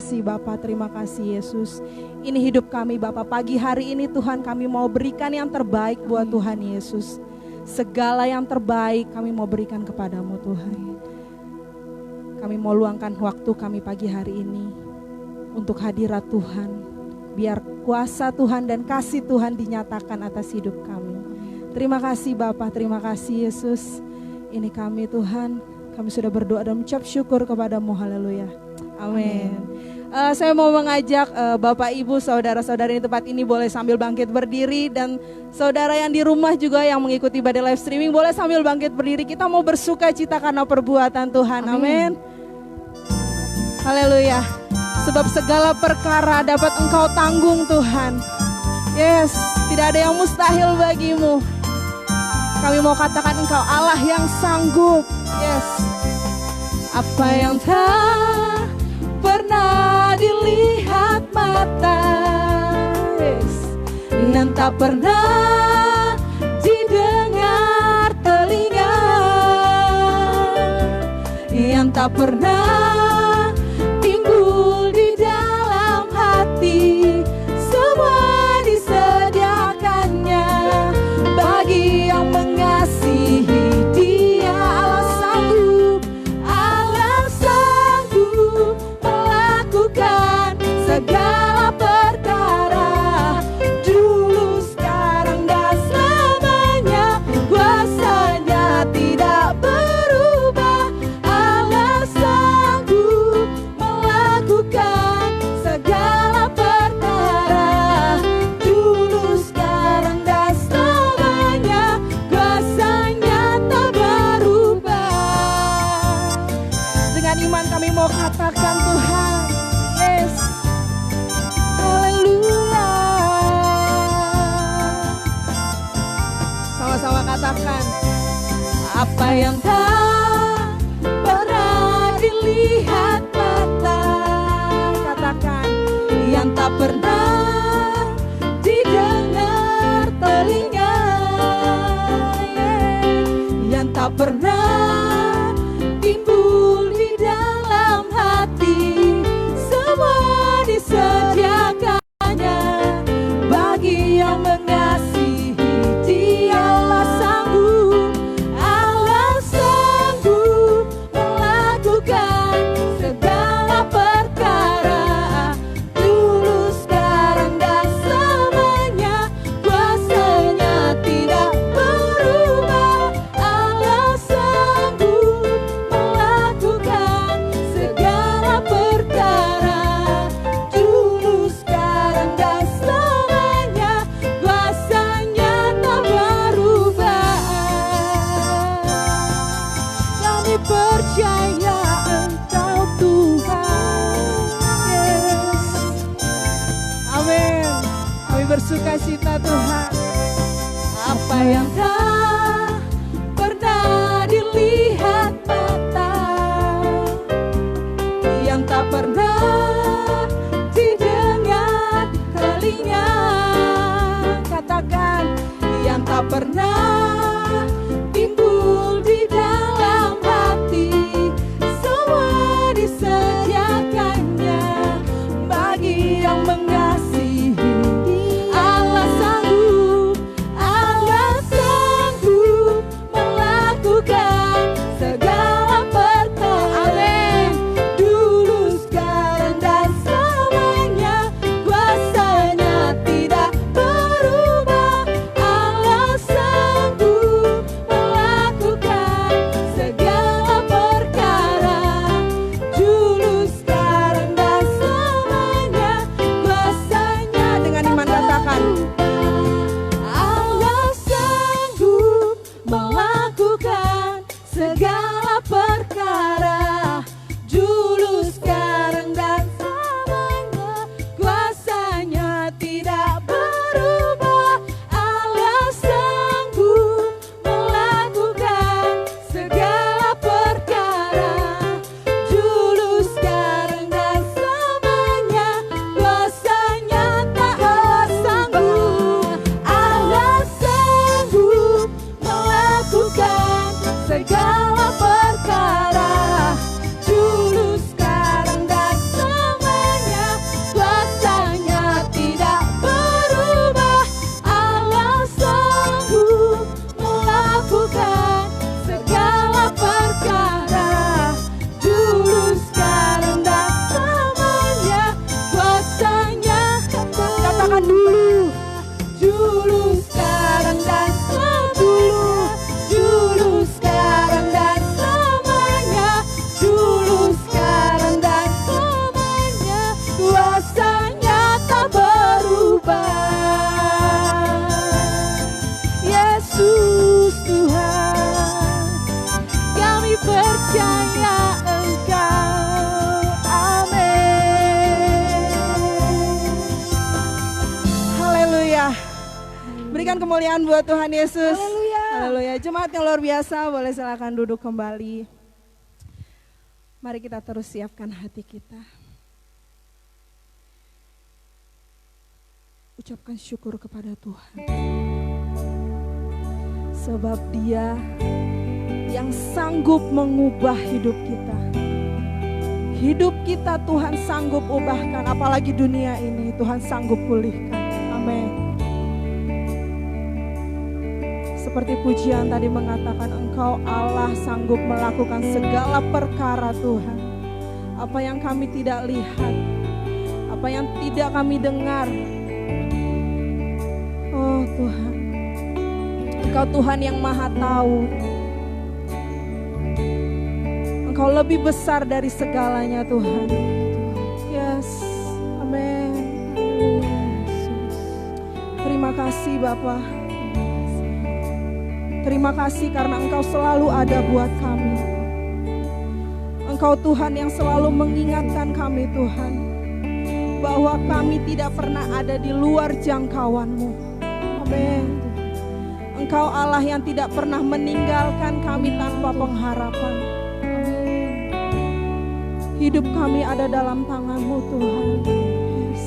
kasih Bapa, terima kasih Yesus. Ini hidup kami Bapa, pagi hari ini Tuhan kami mau berikan yang terbaik buat Tuhan Yesus. Segala yang terbaik kami mau berikan kepadamu Tuhan. Kami mau luangkan waktu kami pagi hari ini untuk hadirat Tuhan. Biar kuasa Tuhan dan kasih Tuhan dinyatakan atas hidup kami. Terima kasih Bapa, terima kasih Yesus. Ini kami Tuhan, kami sudah berdoa dan mengucap syukur kepadamu, haleluya. Amin. Saya mau mengajak Bapak Ibu, saudara-saudari di tempat ini boleh sambil bangkit berdiri. Dan saudara yang di rumah juga yang mengikuti ibadah live streaming boleh sambil bangkit berdiri. Kita mau bersuka cita karena perbuatan Tuhan, amin. Haleluya. Sebab segala perkara dapat Engkau tanggung Tuhan. Yes, tidak ada yang mustahil bagimu. Kami mau katakan Engkau Allah yang sanggup. Yes. Apa yang tak pernah dilihat mata, yes, dan tak pernah didengar telinga, yang tak pernah timbul di dalam hati, semua disediakannya bagi yang mengasihi Dia. Allah sanggup, Allah sanggup melakukan segala perkara, dulu, sekarang, dan selamanya. Kuasanya tidak berubah. Allah sanggup melakukan segala perkara, dulu, sekarang, dan selamanya. Kuasanya tak berubah. Dengan iman kami mau katakan Tuhan, yes, haleluya. Sama-sama katakan, apa yang tak pernah dilihat mata, katakan, yang tak pernah didengar telinga, yang tak pernah timbul di dalam hati, semua disediakannya bagi yang mengasihi Dia. Allah sanggup, Allah sanggup melakukan segala perkara, dulu, sekarang, dan selamanya. Kuasanya tidak berubah. Allah sanggup melakukan segala perkara, dulu, sekarang, dan selamanya. Kuasanya tak berubah. Kami percaya Engkau Tuhan, yes. Amin. Kami bersuka cita Tuhan. Apa yang tak pernah dilihat mata, yang tak pernah didengar telinga, katakan, yang tak pernah timbul di dalam hati, semua disediakannya bagi yang mengasihi. Allah sanggup, Allah sanggup melakukan segala perkara, amin, dulu, sekarang, dan selamanya. Kuasanya tidak berubah. Allah sanggup berikan kemuliaan buat Tuhan Yesus. Haleluya. Haleluya. Jemaat yang luar biasa, boleh silakan duduk kembali. Mari kita terus siapkan hati kita. Ucapkan syukur kepada Tuhan. Sebab Dia yang sanggup mengubah hidup kita. Hidup kita Tuhan sanggup ubahkan, apalagi dunia ini Tuhan sanggup pulihkan. Amin. Seperti pujian tadi mengatakan, Engkau Allah sanggup melakukan segala perkara Tuhan. Apa yang kami tidak lihat, apa yang tidak kami dengar. Oh Tuhan, Engkau Tuhan yang maha tahu. Engkau lebih besar dari segalanya Tuhan. Yes, amin. Terima kasih Bapa. Terima kasih karena Engkau selalu ada buat kami. Engkau Tuhan yang selalu mengingatkan kami Tuhan, bahwa kami tidak pernah ada di luar jangkauan-Mu. Amin. Engkau Allah yang tidak pernah meninggalkan kami tanpa pengharapan. Amin. Hidup kami ada dalam tangan-Mu Tuhan. Yes.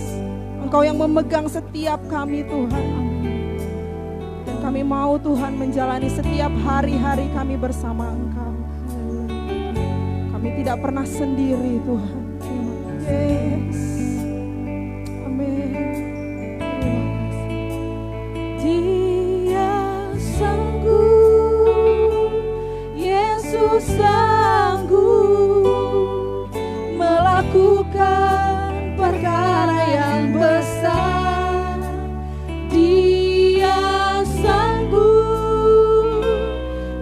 Engkau yang memegang setiap kami Tuhan. Amin. Kami mau Tuhan menjalani setiap hari-hari kami bersama Engkau. Kami tidak pernah sendiri Tuhan. Yes. Amin. Dia sanggup, Yesus sanggup melakukan perkara yang besar. Dia sanggup,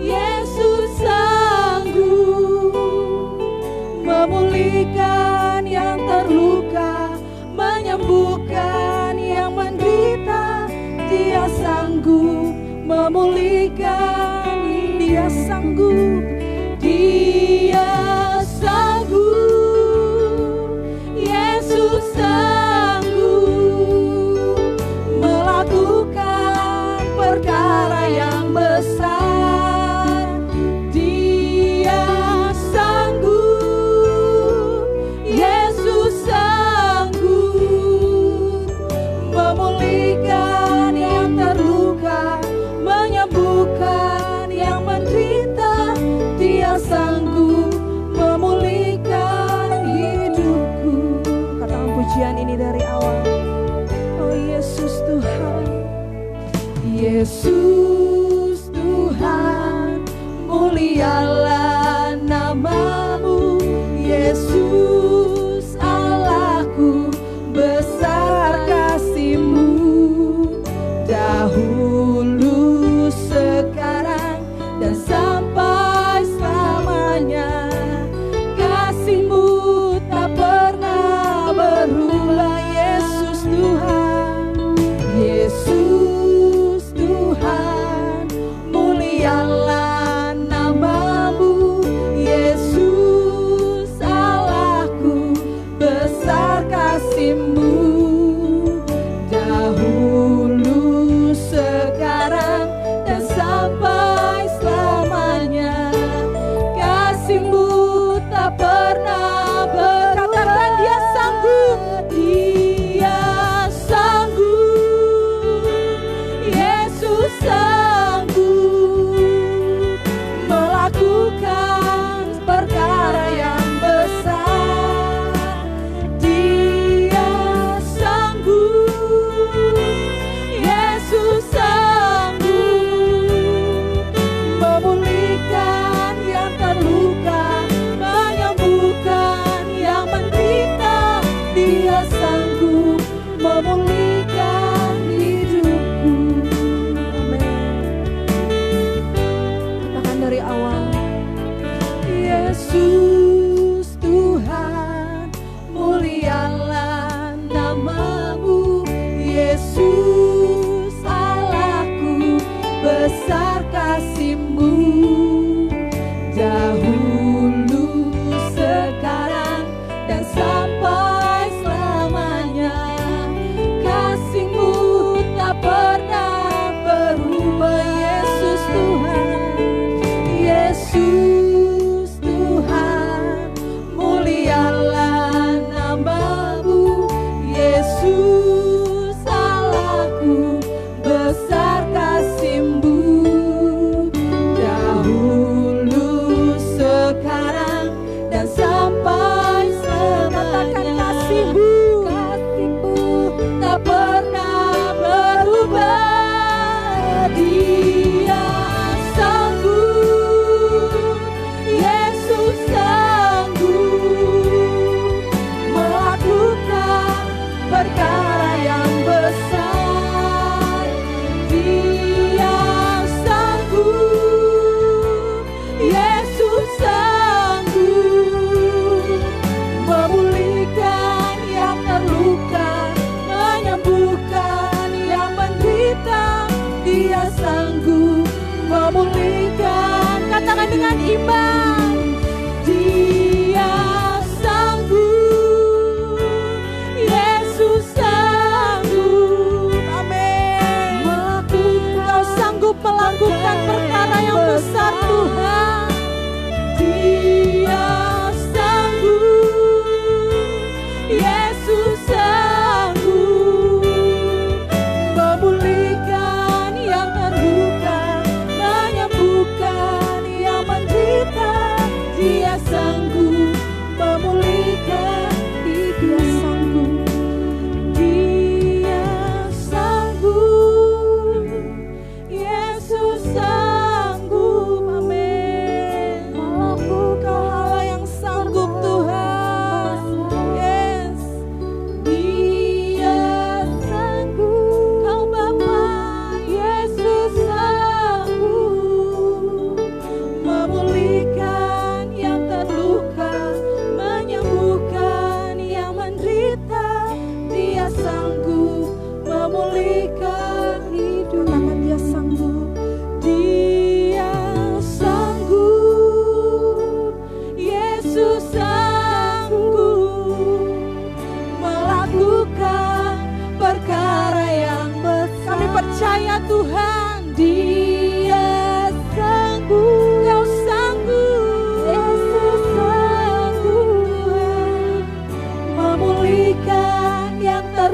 Yesus sanggup memulihkan yang terluka, menyembuhkan yang menderita. Dia sanggup memulihkan, Dia sanggup, Dia sanggup, Yesus sanggup melakukan perkara yang besar. Dia sanggup, Yesus sanggup memulihkan yang terluka, menyembuhkan yang menderita. Dia sanggup memulihkan hidupku. Katakan pujian ini dari awal. Oh Yesus Tuhan, Yesus Tuhan, mulialah nama-Mu. Yesus Allahku, besar kasih-Mu. Dahulu, sekarang, dan sampai selamanya. Kasih-Mu tak pernah berulang. Yesus Tuhan, Yesus Tuhan, mulialah nama-Mu. Yesus Allahku, besar kasih-Mu. Dahulu, sekarang, dan sampai selamanya. Kasih-Mu tak pernah berubah. Katakan Dia sanggup, Dia sanggup, Yesus sanggup melakukan perkara yang besar. Dia sanggup, Yesus sanggup memulihkan yang terluka, menyembuhkan yang menderita. Dia sanggup memulihkan hidupku. Amin. Katakan dari awal. Yesus Tuhan, mulialah nama-Mu. Yesus Allahku, besar kasih-Mu. Dahulu, sekarang, dan sampai selamanya. Kasih-Mu tak pernah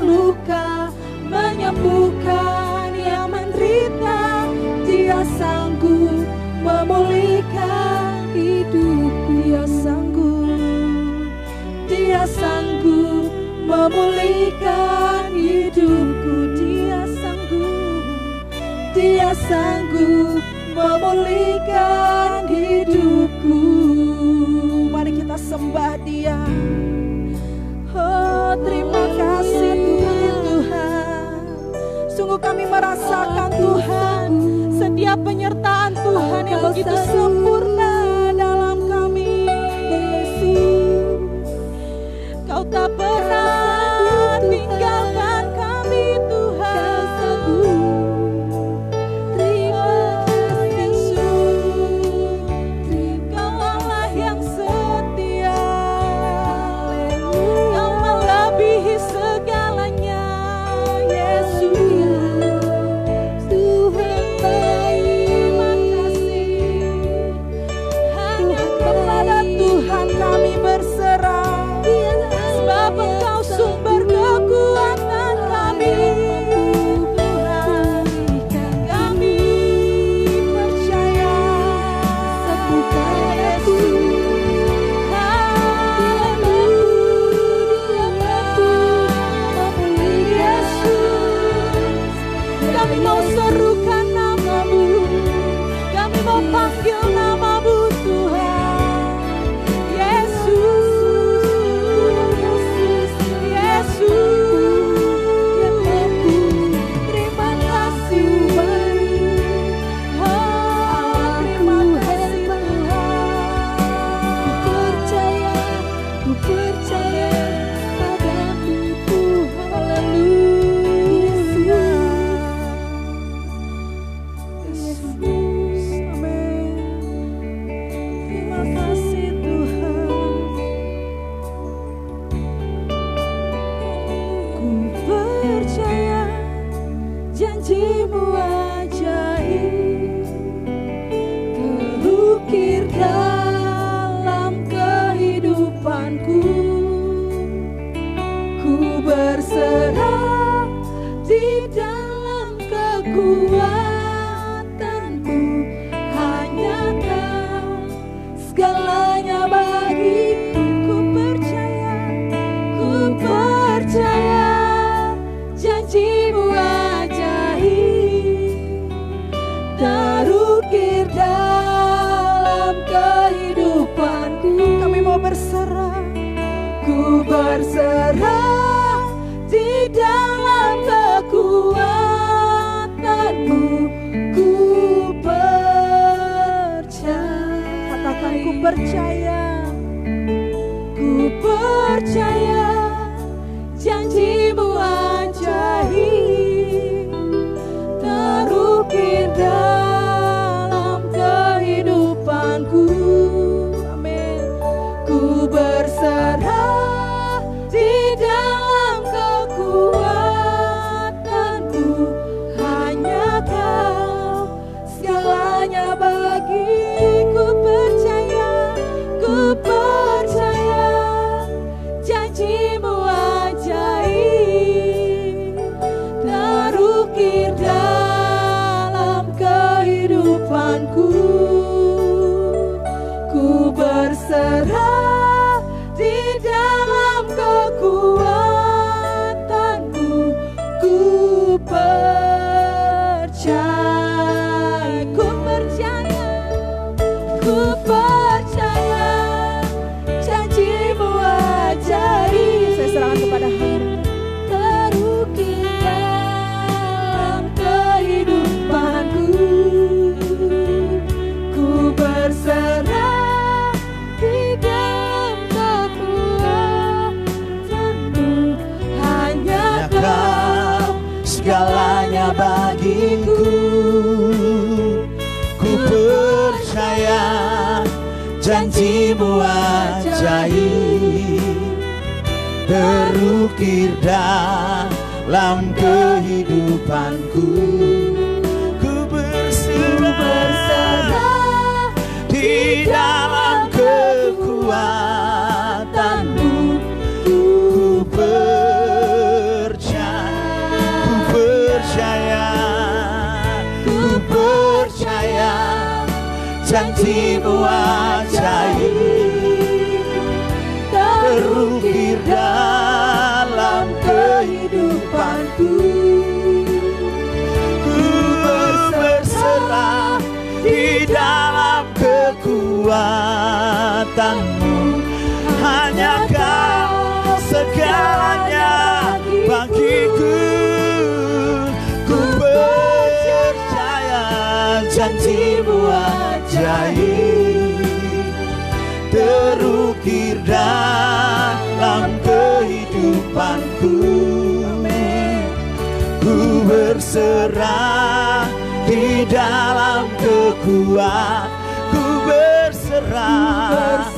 terluka, menyembuhkan yang menderita. Dia sanggup memulihkan hidupku. Dia sanggup, Dia sanggup memulihkan hidupku. Dia sanggup, Dia sanggup memulihkan hidupku. Mari kita sembah Dia. Oh, terima kasih Tuhan. Sungguh kami merasakan Tuhan, setiap penyertaan Tuhan yang begitu sempurna dalam kami. Kau tak pernah tinggalkan kami Tuhan. Terima kasih Yesus, Kau Allah yang setia. Kau melebihi segalanya Yesus. Tuhan baik, terima kasih. Hanya kepada Tuhan kami berserah, sebab Engkau sumber kekuatan kami. Tuhan, kami percaya Yesus. Yesus, kami mau serukan nama-Mu, kami mau panggil nama-Mu Tuhan. Yesus, Yesus, terima kasih. Oh, terima kasih Tuhan. Ku percaya padamu Tuhan. Haleluya. Yesus, amin. Terima kasih Tuhan. Ku percaya janji-Mu ajaib, terukir dalam kehidupanku. Ku berserah di dalam kekuatan-Mu. Hanya Kau segalanya bagiku. Ku percaya janji-Mu ajaib, terukir dalam kehidupanku. Kami mau berserah, ku berserah di dalam kekuatan-Mu. Ku percaya, katakan ku percaya. Ku percaya janji-Mu ajaib, terukir dalam kehidupanku. Amin. Ku berserah di dalam kekuatan-Mu. Hanya Kau segalanya bagiku. Ku percaya janji-Mu ajaib, terukir dalam kehidupanku. Ku berserah di dalam kekuatan-Mu. Ku percaya, ku percaya, ku percaya janji-Mu ajaib. Saya serahkan kepada Hamba, terukir dalam kehidupanku. Ku berserah di dalam kekuatan-Mu. Hanya Kau segalanya bagiku. Ku percaya janji-Mu ajaib, terukir dalam kehidupanku. Ku berserah di dalam kekuatan-Mu. Ku percaya janji-Mu ajaib terukir dalam kehidupanku. Ku berserah di dalam kekuatan-Mu, hanya Kau segalanya bagiku. Ku percaya janji-Mu ajaib terukir dalam kehidupanku. Ku berserah di dalam kekuatan, ku berserah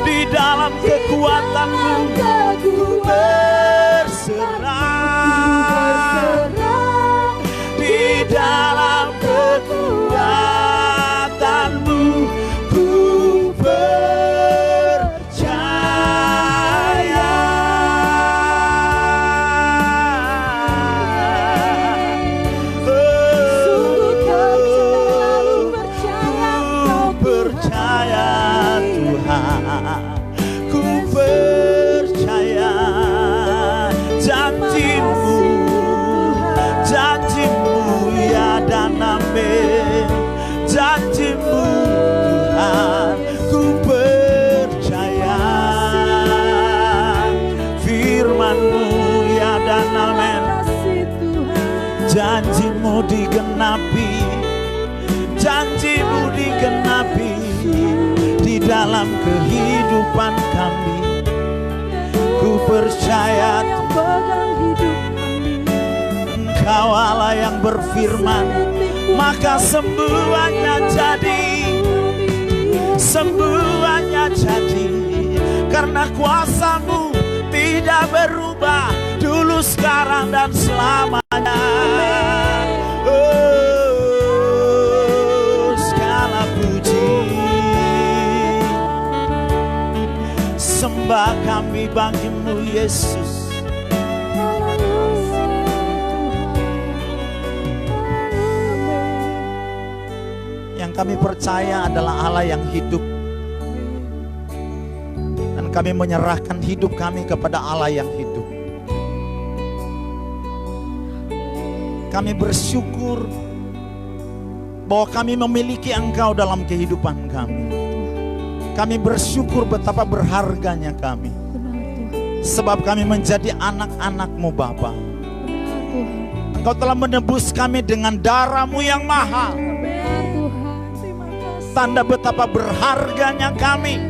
di dalam kekuatan-Mu, ku berserah di dalam kekuatan-Mu, ku percaya. Ku percaya Tuhan, ku percaya janji-Mu, janji-Mu ya dan amin, janji-Mu Tuhan, ku percaya firman-Mu ya dan amin, janji-Mu digenapi, janji-Mu digenapi di dalam kehidupan kami. Ku percaya Engkau Allah yang berfirman, maka semuanya jadi, semuanya jadi, karena kuasa-Mu tidak berubah dulu, sekarang, dan selamanya. Oh, segala puji sembah kami bagi-Mu Yesus. Yang kami percaya adalah Allah yang hidup, dan kami menyerahkan hidup kami kepada Allah yang hidup. Kami bersyukur bahwa kami memiliki Engkau dalam kehidupan kami. Kami bersyukur betapa berharganya kami, sebab kami menjadi anak-anak-Mu Bapa. Engkau telah menebus kami dengan darah-Mu yang mahal. Tanda betapa berharganya kami,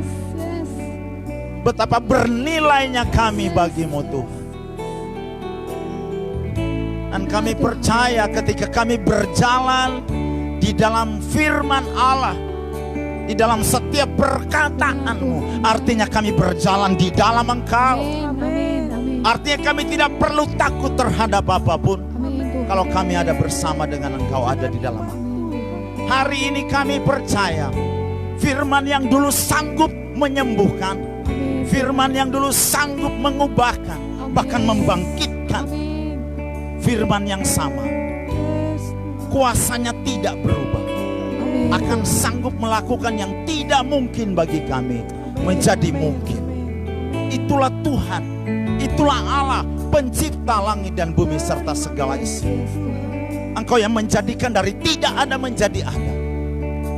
betapa bernilainya kami bagi-Mu Tuhan. Dan kami percaya ketika kami berjalan di dalam firman Allah, di dalam setiap perkataan-Mu, artinya kami berjalan di dalam Engkau. Artinya kami tidak perlu takut terhadap apapun, kalau kami ada bersama dengan Engkau, ada di dalam Engkau. Hari ini kami percaya firman yang dulu sanggup menyembuhkan, firman yang dulu sanggup mengubahkan, bahkan membangkitkan, firman yang sama, kuasanya tidak berubah, akan sanggup melakukan yang tidak mungkin bagi kami menjadi mungkin. Itulah Tuhan, itulah Allah, pencipta langit dan bumi serta segala isi. Engkau yang menjadikan dari tidak ada menjadi ada,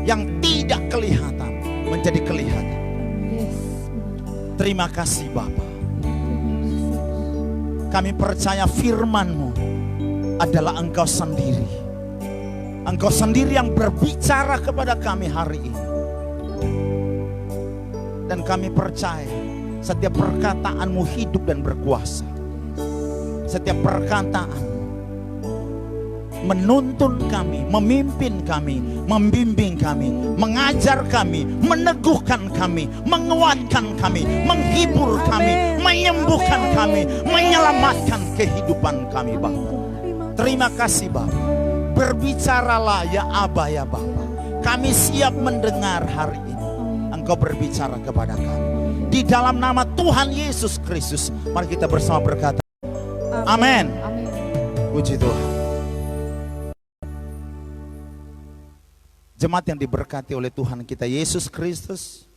yang tidak kelihatan menjadi kelihatan. Terima kasih Bapa. Kami percaya firman-Mu adalah Engkau sendiri. Engkau sendiri yang berbicara kepada kami hari ini. Dan kami percaya setiap perkataan-Mu hidup dan berkuasa. Setiap perkataan menuntun kami, memimpin kami, membimbing kami, mengajar kami, meneguhkan kami, menguatkan kami, menghibur kami, menyembuhkan kami, menyelamatkan kehidupan kami Bapa. Terima kasih Bapa. Berbicaralah ya Aba ya Bapa. Kami siap mendengar hari ini Engkau berbicara kepada kami. Di dalam nama Tuhan Yesus Kristus, mari kita bersama berkata amin. Puji Tuhan. Jemaat yang diberkati oleh Tuhan kita Yesus Kristus,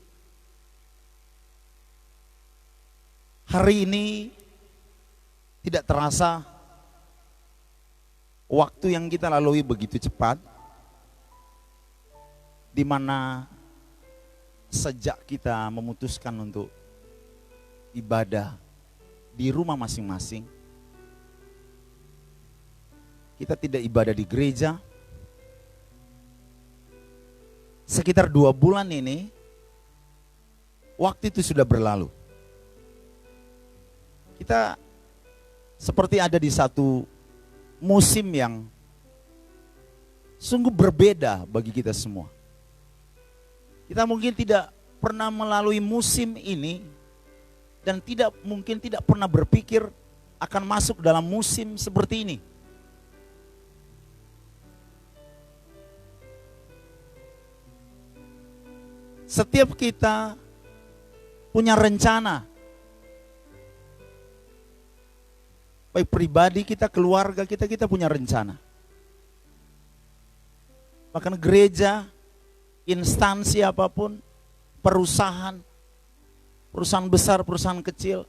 hari ini tidak terasa waktu yang kita lalui begitu cepat, di mana sejak kita memutuskan untuk ibadah di rumah masing-masing, kita tidak ibadah di gereja. Sekitar 2 bulan ini, waktu itu sudah berlalu. Kita seperti ada di satu musim yang sungguh berbeda bagi kita semua. Kita mungkin tidak pernah melalui musim ini dan mungkin tidak pernah berpikir akan masuk dalam musim seperti ini. Setiap kita punya rencana, baik pribadi kita, keluarga kita, kita punya rencana. Bahkan gereja, instansi apapun, perusahaan besar, perusahaan kecil,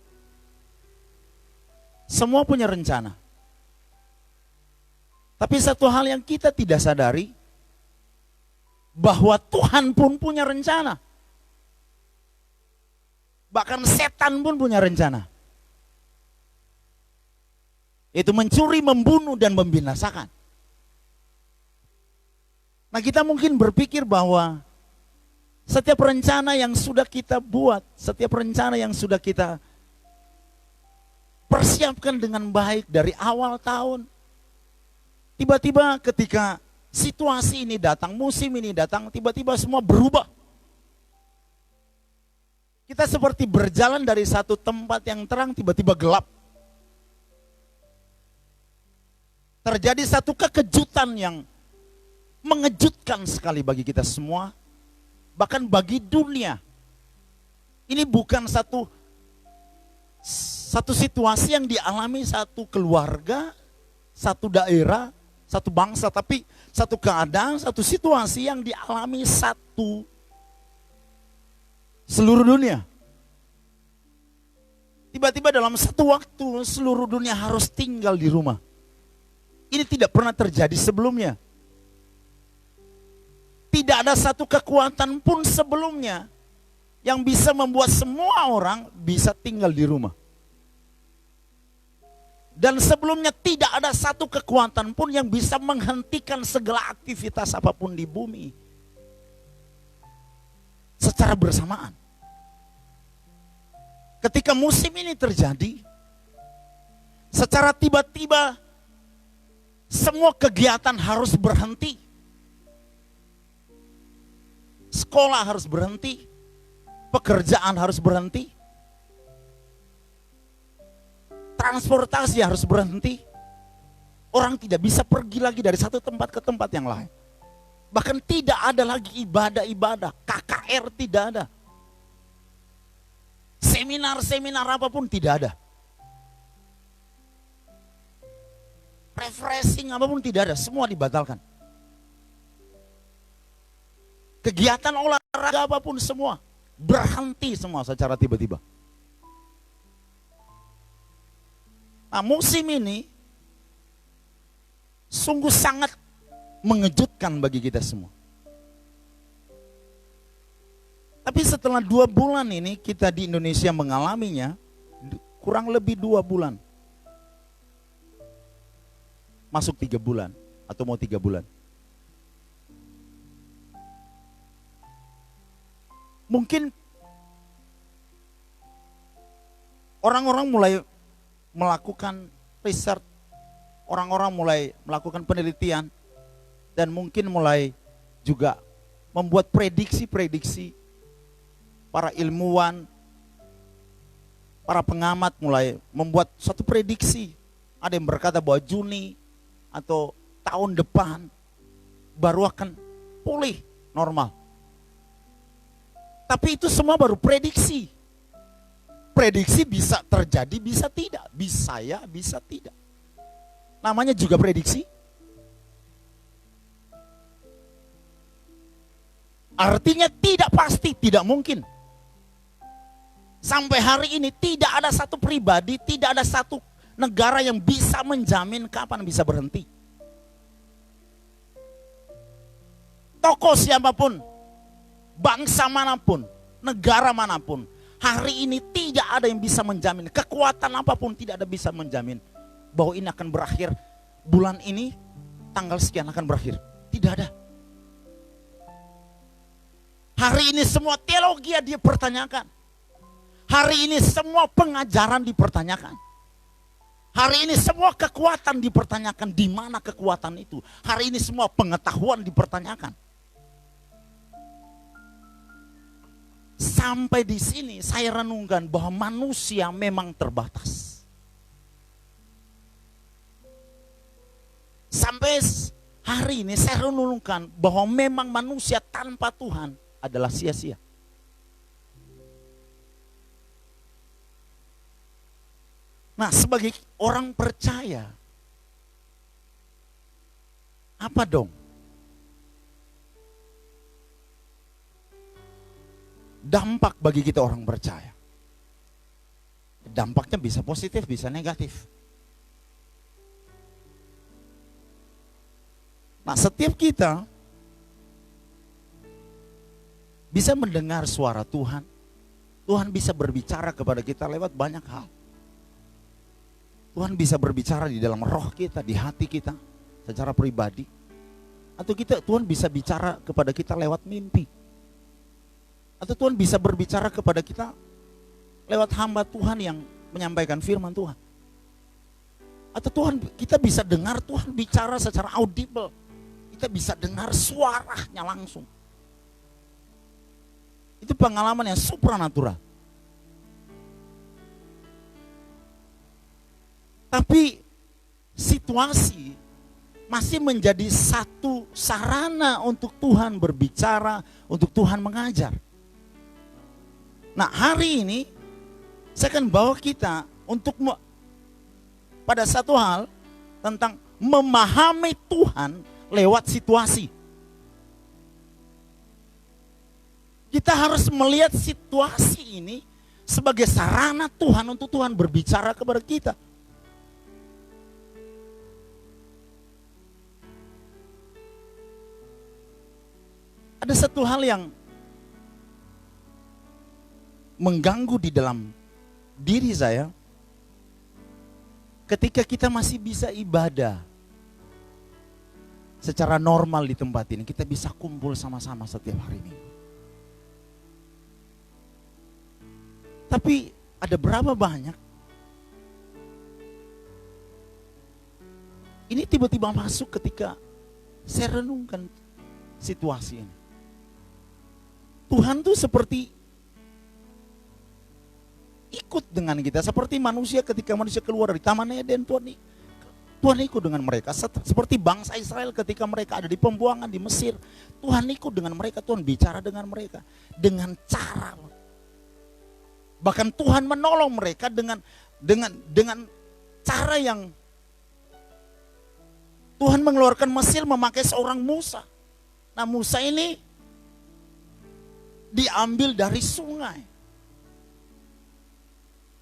semua punya rencana. Tapi satu hal yang kita tidak sadari, bahwa Tuhan pun punya rencana. Bahkan setan pun punya rencana. Itu mencuri, membunuh, dan membinasakan. Nah, kita mungkin berpikir bahwa setiap rencana yang sudah kita buat, setiap rencana yang sudah kita persiapkan dengan baik dari awal tahun, tiba-tiba ketika situasi ini datang, musim ini datang, tiba-tiba semua berubah. Kita seperti berjalan dari satu tempat yang terang, tiba-tiba gelap. Terjadi satu kekejutan yang mengejutkan sekali bagi kita semua, bahkan bagi dunia. Ini bukan satu situasi yang dialami satu keluarga, satu daerah, satu bangsa, tapi satu keadaan, satu situasi yang dialami seluruh dunia. Tiba-tiba dalam satu waktu seluruh dunia harus tinggal di rumah. Ini tidak pernah terjadi sebelumnya. Tidak ada satu kekuatan pun sebelumnya yang bisa membuat semua orang bisa tinggal di rumah. Dan sebelumnya tidak ada satu kekuatan pun yang bisa menghentikan segala aktivitas apapun di bumi secara bersamaan. Ketika musim ini terjadi, secara tiba-tiba semua kegiatan harus berhenti. Sekolah harus berhenti, pekerjaan harus berhenti, transportasi harus berhenti. Orang tidak bisa pergi lagi dari satu tempat ke tempat yang lain. Bahkan tidak ada lagi ibadah-ibadah, KKR tidak ada. Seminar-seminar apapun tidak ada. Refreshing apapun tidak ada, semua dibatalkan. Kegiatan olahraga apapun semua berhenti semua secara tiba-tiba. Nah, musim ini sungguh sangat mengejutkan bagi kita semua. Tapi setelah 2 bulan ini kita di Indonesia mengalaminya, kurang lebih 2 bulan. Masuk 3 bulan atau mau 3 bulan. Mungkin orang-orang mulai melakukan riset, orang-orang mulai melakukan penelitian, dan mungkin mulai juga membuat prediksi-prediksi. Para ilmuwan, para pengamat mulai membuat suatu prediksi. Ada yang berkata bahwa Juni atau tahun depan baru akan pulih normal. Tapi itu semua baru prediksi. Prediksi bisa terjadi, bisa tidak. Bisa ya, bisa tidak. Namanya juga prediksi. Artinya tidak pasti, tidak mungkin. Sampai hari ini tidak ada satu pribadi, tidak ada satu negara yang bisa menjamin kapan bisa berhenti. Tokoh siapapun, bangsa manapun, negara manapun, hari ini tidak ada yang bisa menjamin, kekuatan apapun tidak ada bisa menjamin bahwa ini akan berakhir, bulan ini tanggal sekian akan berakhir. Tidak ada. Hari ini semua teologi dipertanyakan. Hari ini semua pengajaran dipertanyakan. Hari ini semua kekuatan dipertanyakan. Di mana kekuatan itu? Hari ini semua pengetahuan dipertanyakan. Sampai di sini saya renungkan bahwa manusia memang terbatas. Sampai hari ini saya renungkan bahwa memang manusia tanpa Tuhan adalah sia-sia. Nah, sebagai orang percaya, apa dong? Dampak bagi kita orang percaya. Dampaknya bisa positif, bisa negatif. Nah, setiap kita bisa mendengar suara Tuhan. Tuhan bisa berbicara kepada kita lewat banyak hal. Tuhan bisa berbicara di dalam roh kita, di hati kita, secara pribadi. Atau Tuhan bisa bicara kepada kita lewat mimpi. Atau Tuhan bisa berbicara kepada kita lewat hamba Tuhan yang menyampaikan firman Tuhan. Atau kita bisa dengar Tuhan bicara secara audible. Kita bisa dengar suaranya langsung. Itu pengalaman yang supranatural. Tapi situasi masih menjadi satu sarana untuk Tuhan berbicara, untuk Tuhan mengajar. Nah, hari ini saya akan bawa kita untuk pada satu hal tentang memahami Tuhan lewat situasi. Kita harus melihat situasi ini sebagai sarana Tuhan untuk Tuhan berbicara kepada kita. Ada satu hal yang mengganggu di dalam diri saya ketika kita masih bisa ibadah secara normal di tempat ini. Kita bisa kumpul sama-sama setiap hari Minggu. Tapi ada berapa banyak ini tiba-tiba masuk ketika saya renungkan situasi ini. Tuhan tuh seperti ikut dengan kita. Seperti manusia ketika manusia keluar dari Taman Eden, Tuhan ikut dengan mereka. Seperti bangsa Israel ketika mereka ada di pembuangan di Mesir. Tuhan ikut dengan mereka, Tuhan bicara dengan mereka. Dengan cara. Bahkan Tuhan menolong mereka dengan cara yang Tuhan mengeluarkan Mesir memakai seorang Musa. Nah, Musa ini diambil dari sungai.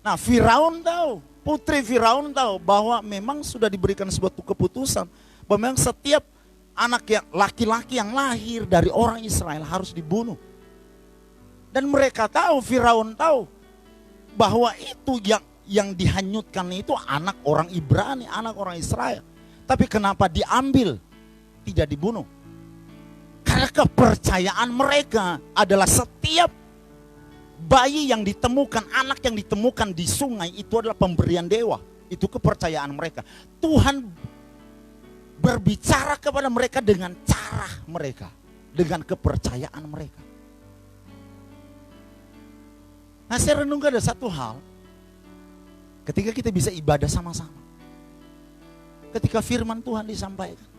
Nah, Firaun tahu, putri Firaun tahu bahwa memang sudah diberikan sebuah keputusan bahwa memang setiap anak yang laki-laki yang lahir dari orang Israel harus dibunuh. Dan mereka tahu, Firaun tahu bahwa itu yang dihanyutkan itu anak orang Ibrani, anak orang Israel. Tapi kenapa diambil, tidak dibunuh? Karena kepercayaan mereka adalah setiap bayi yang ditemukan, anak yang ditemukan di sungai itu adalah pemberian dewa. Itu kepercayaan mereka. Tuhan berbicara kepada mereka dengan cara mereka, dengan kepercayaan mereka. Nah, saya renungkan ada satu hal. Ketika kita bisa ibadah sama-sama. Ketika firman Tuhan disampaikan.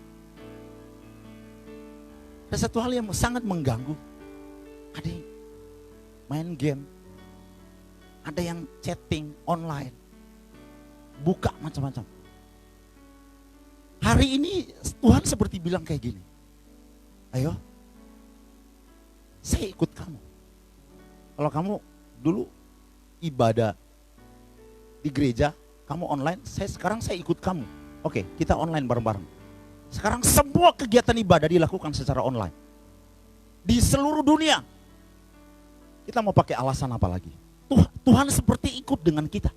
Ada satu hal yang sangat mengganggu. Ada yang main game. Ada yang chatting online. Buka macam-macam. Hari ini Tuhan seperti bilang kayak gini. Ayo, saya ikut kamu. Kalau kamu dulu ibadah di gereja, kamu online, sekarang saya ikut kamu. Oke, kita online bareng-bareng. Sekarang semua kegiatan ibadah dilakukan secara online. Di seluruh dunia. Kita mau pakai alasan apa lagi? Tuhan seperti ikut dengan kita.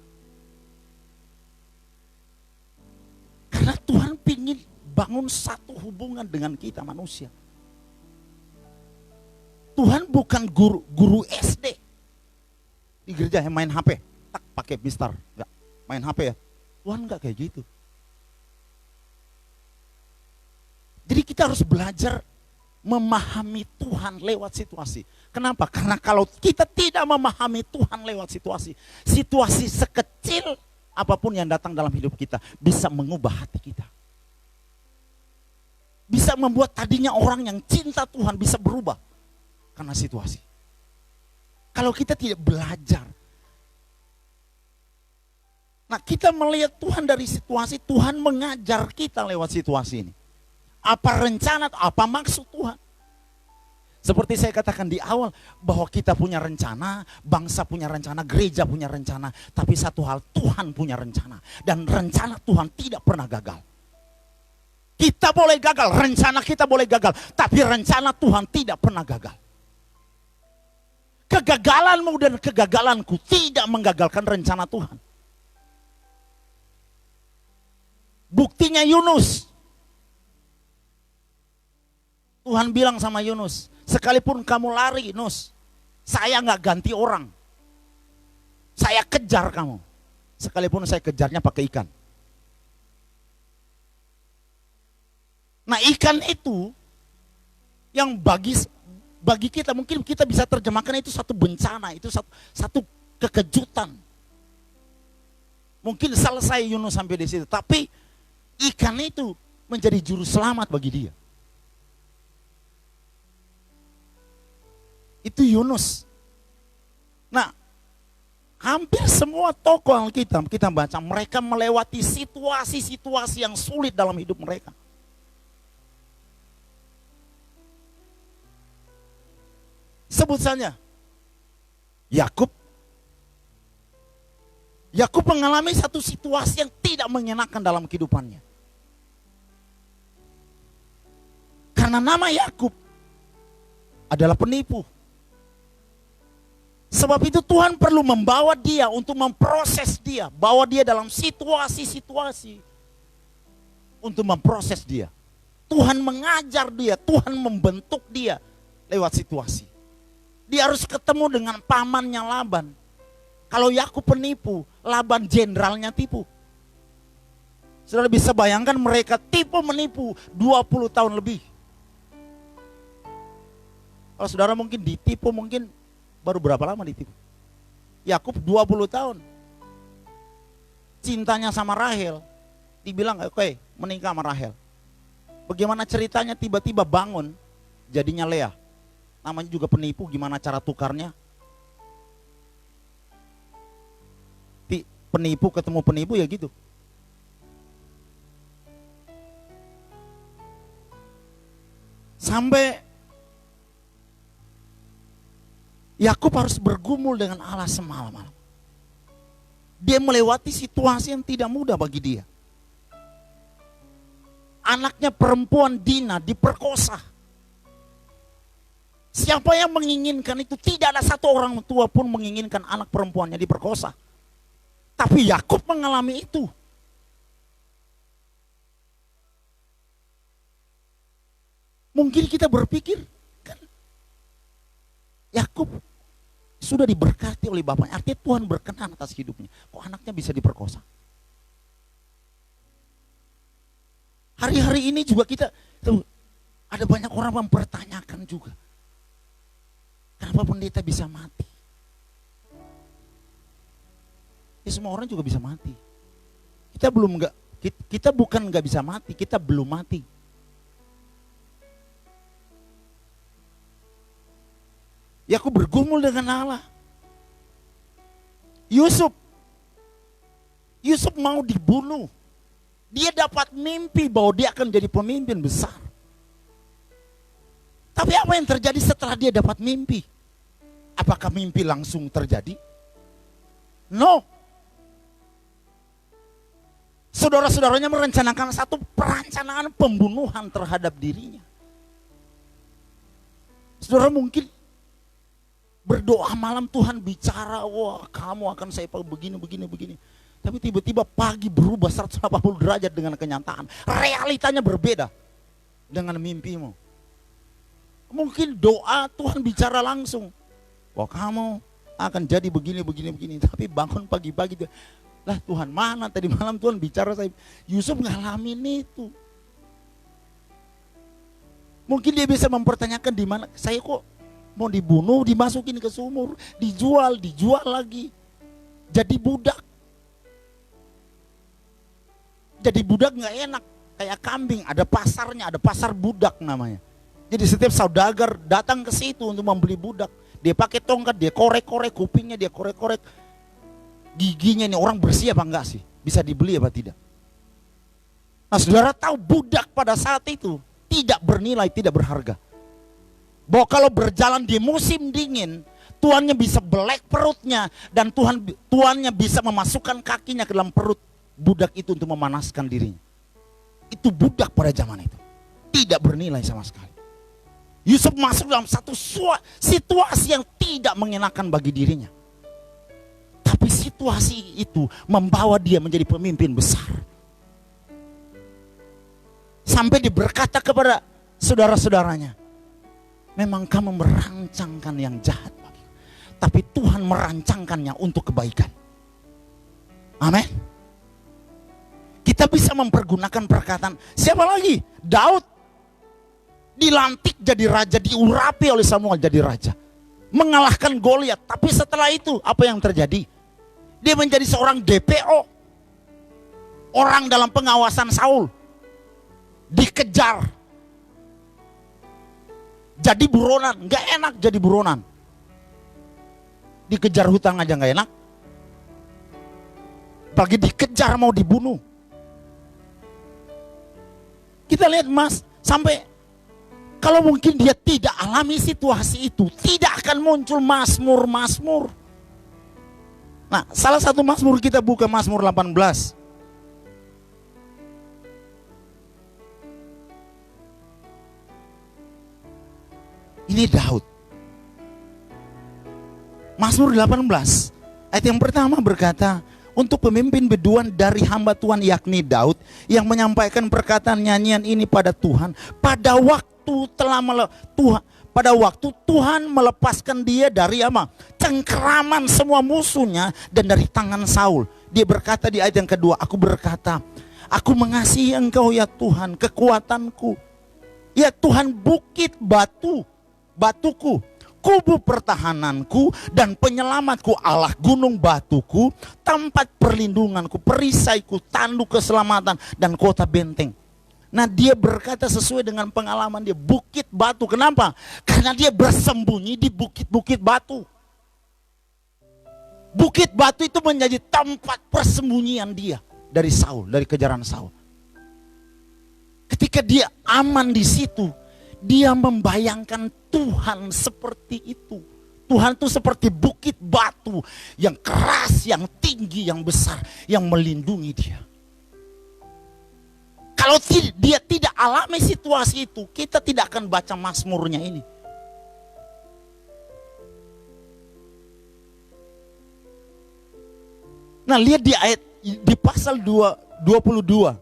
Karena Tuhan ingin bangun satu hubungan dengan kita manusia. Tuhan bukan guru SD. Di gereja yang main HP, tak pakai mistar, enggak main HP ya. Tuhan enggak kayak gitu. Jadi kita harus belajar memahami Tuhan lewat situasi. Kenapa? Karena kalau kita tidak memahami Tuhan lewat situasi, situasi sekecil apapun yang datang dalam hidup kita bisa mengubah hati kita. Bisa membuat tadinya orang yang cinta Tuhan bisa berubah karena situasi. Kalau kita tidak belajar, nah kita melihat Tuhan dari situasi, Tuhan mengajar kita lewat situasi ini. Apa rencana, apa maksud Tuhan? Seperti saya katakan di awal, bahwa kita punya rencana, bangsa punya rencana, gereja punya rencana. Tapi satu hal, Tuhan punya rencana. Dan rencana Tuhan tidak pernah gagal. Kita boleh gagal, rencana kita boleh gagal. Tapi rencana Tuhan tidak pernah gagal. Kegagalanmu dan kegagalanku tidak menggagalkan rencana Tuhan. Buktinya Yunus. Tuhan bilang sama Yunus, sekalipun kamu lari, Nus, saya nggak ganti orang. Saya kejar kamu. Sekalipun saya kejarnya pakai ikan. Nah, ikan itu yang bagi kita, mungkin kita bisa terjemahkan itu satu bencana, itu satu kekejutan. Mungkin selesai Yunus sampai di situ, tapi ikan itu menjadi juru selamat bagi dia. Itu Yunus. Nah, hampir semua tokoh Alkitab kita baca, mereka melewati situasi-situasi yang sulit dalam hidup mereka. Sebut saja Yakub. Yakub mengalami satu situasi yang tidak mengenakan dalam kehidupannya. Karena nama Yakub adalah penipu. Sebab itu Tuhan perlu membawa dia untuk memproses dia. Bawa dia dalam situasi-situasi untuk memproses dia. Tuhan mengajar dia, Tuhan membentuk dia lewat situasi. Dia harus ketemu dengan pamannya Laban. Kalau Yakub penipu, Laban jenderalnya tipu. Saudara bisa bayangkan mereka tipu menipu 20 tahun lebih. Kalau saudara mungkin ditipu, mungkin baru berapa lama ditipu? Yakub 20 tahun. Cintanya sama Rahel. Dibilang oke, menikah sama Rahel. Bagaimana ceritanya tiba-tiba bangun jadinya Lea. Namanya juga penipu, gimana cara tukarnya? Penipu ketemu penipu ya gitu. Sampai Yakub harus bergumul dengan Allah semalam-malam. Dia melewati situasi yang tidak mudah bagi dia. Anaknya perempuan Dina diperkosa. Siapa yang menginginkan itu? Tidak ada satu orang tua pun menginginkan anak perempuannya diperkosa. Tapi Yakub mengalami itu. Mungkin kita berpikir, kan Yakub sudah diberkati oleh bapaknya, artinya Tuhan berkenan atas hidupnya. Kok anaknya bisa diperkosa? Hari-hari ini juga kita tuh, ada banyak orang mempertanyakan juga, kenapa pendeta bisa mati? Ya semua orang juga bisa mati. Kita bukan nggak bisa mati, kita belum mati. Yakub bergumul dengan Allah. Yusuf mau dibunuh. Dia dapat mimpi bahwa dia akan jadi pemimpin besar. Tapi apa yang terjadi setelah dia dapat mimpi? Apakah mimpi langsung terjadi? No. Saudara-saudaranya merencanakan satu perencanaan pembunuhan terhadap dirinya. Saudara mungkin berdoa malam, Tuhan bicara, wah kamu akan saya begini. Tapi tiba-tiba pagi berubah 180 derajat dengan kenyataan. Realitanya berbeda dengan mimpimu. Mungkin doa Tuhan bicara langsung, wah kamu akan jadi begini. Tapi bangun pagi-pagi, lah Tuhan mana tadi malam Tuhan bicara saya. Yusuf ngalamin itu. Mungkin dia bisa mempertanyakan di mana saya kok mau dibunuh, dimasukin ke sumur, dijual lagi. Jadi budak. Jadi budak nggak enak, kayak kambing, ada pasarnya, ada pasar budak namanya. Jadi setiap saudagar datang ke situ untuk membeli budak. Dia pakai tongkat, dia korek-korek kupingnya, dia korek-korek giginya. Ini orang bersih apa enggak sih? Bisa dibeli apa tidak? Nah saudara tahu budak pada saat itu tidak bernilai, tidak berharga. Bahwa kalau berjalan di musim dingin, tuannya bisa belek perutnya. Dan tuannya bisa memasukkan kakinya ke dalam perut budak itu untuk memanaskan dirinya. Itu budak pada zaman itu. Tidak bernilai sama sekali. Yusuf masuk dalam satu situasi yang tidak mengenakan bagi dirinya. Tapi situasi itu membawa dia menjadi pemimpin besar. Sampai dia berkata kepada saudara-saudaranya, memang kamu merancangkan yang jahat bagiku, tapi Tuhan merancangkannya untuk kebaikan. Amin. Kita bisa mempergunakan perkataan. Siapa lagi? Daud. Dilantik jadi raja, diurapi oleh Samuel jadi raja, mengalahkan Goliat. Tapi setelah itu apa yang terjadi? Dia menjadi seorang DPO, orang dalam pengawasan Saul, dikejar, jadi buronan. Gak enak jadi buronan, dikejar hutang aja gak enak, apalagi dikejar mau dibunuh. Kita lihat sampai kalau mungkin dia tidak alami situasi itu, tidak akan muncul Mazmur. Nah, salah satu Mazmur kita buka Mazmur 18. Ini Daud. Mazmur 18, ayat yang pertama berkata, untuk pemimpin beduan dari hamba Tuhan yakni Daud, yang menyampaikan perkataan nyanyian ini pada Tuhan, pada waktu Tuhan melepaskan dia dari cengkeraman semua musuhnya dan dari tangan Saul. Dia berkata di ayat yang kedua, aku berkata, aku mengasihi Engkau ya Tuhan, kekuatanku. Ya Tuhan, bukit batuku, kubu pertahananku dan penyelamatku, Allah gunung batuku, tempat perlindunganku, perisaiku, tanduk keselamatan dan kota benteng. Nah dia berkata sesuai dengan pengalaman dia, bukit batu. Kenapa? Karena dia bersembunyi di bukit-bukit batu. Bukit batu itu menjadi tempat persembunyian dia dari Saul, dari kejaran Saul. Ketika dia aman di situ, dia membayangkan Tuhan seperti itu. Tuhan itu seperti bukit batu yang keras, yang tinggi, yang besar, yang melindungi dia. Kalau dia tidak alami situasi itu, kita tidak akan baca Mazmurnya ini. Nah, lihat di pasal 22.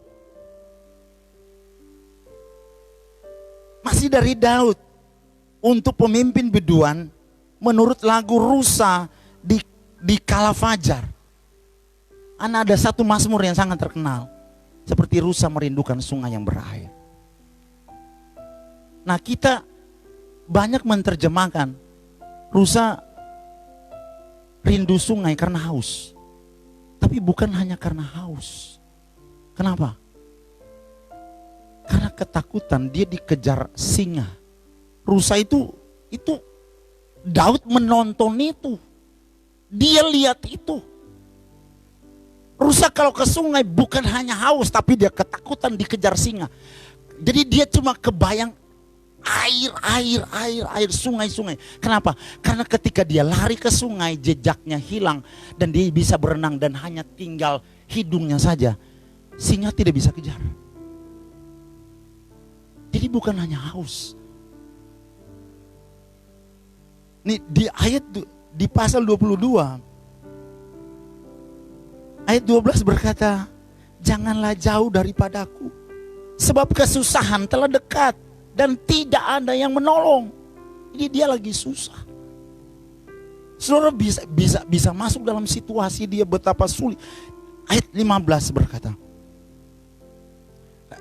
Masih dari Daud. Untuk pemimpin beduan menurut lagu Rusa di kala fajar. Ada satu Mazmur yang sangat terkenal. Seperti rusa merindukan sungai yang berair. Nah kita banyak menerjemahkan rusa rindu sungai karena haus. Tapi bukan hanya karena haus. Kenapa? Karena ketakutan, dia dikejar singa. Rusa itu Daud menonton itu. Dia lihat itu. Rusa kalau ke sungai bukan hanya haus, tapi dia ketakutan dikejar singa. Jadi dia cuma kebayang air, sungai. Kenapa? Karena ketika dia lari ke sungai, jejaknya hilang dan dia bisa berenang dan hanya tinggal hidungnya saja. Singa tidak bisa kejar. Jadi bukan hanya haus. Nih di ayat di pasal 22 ayat 12 berkata, janganlah jauh daripadaku, sebab kesusahan telah dekat dan tidak ada yang menolong. Jadi dia lagi susah. Saudara bisa masuk dalam situasi dia betapa sulit. Ayat 15 berkata,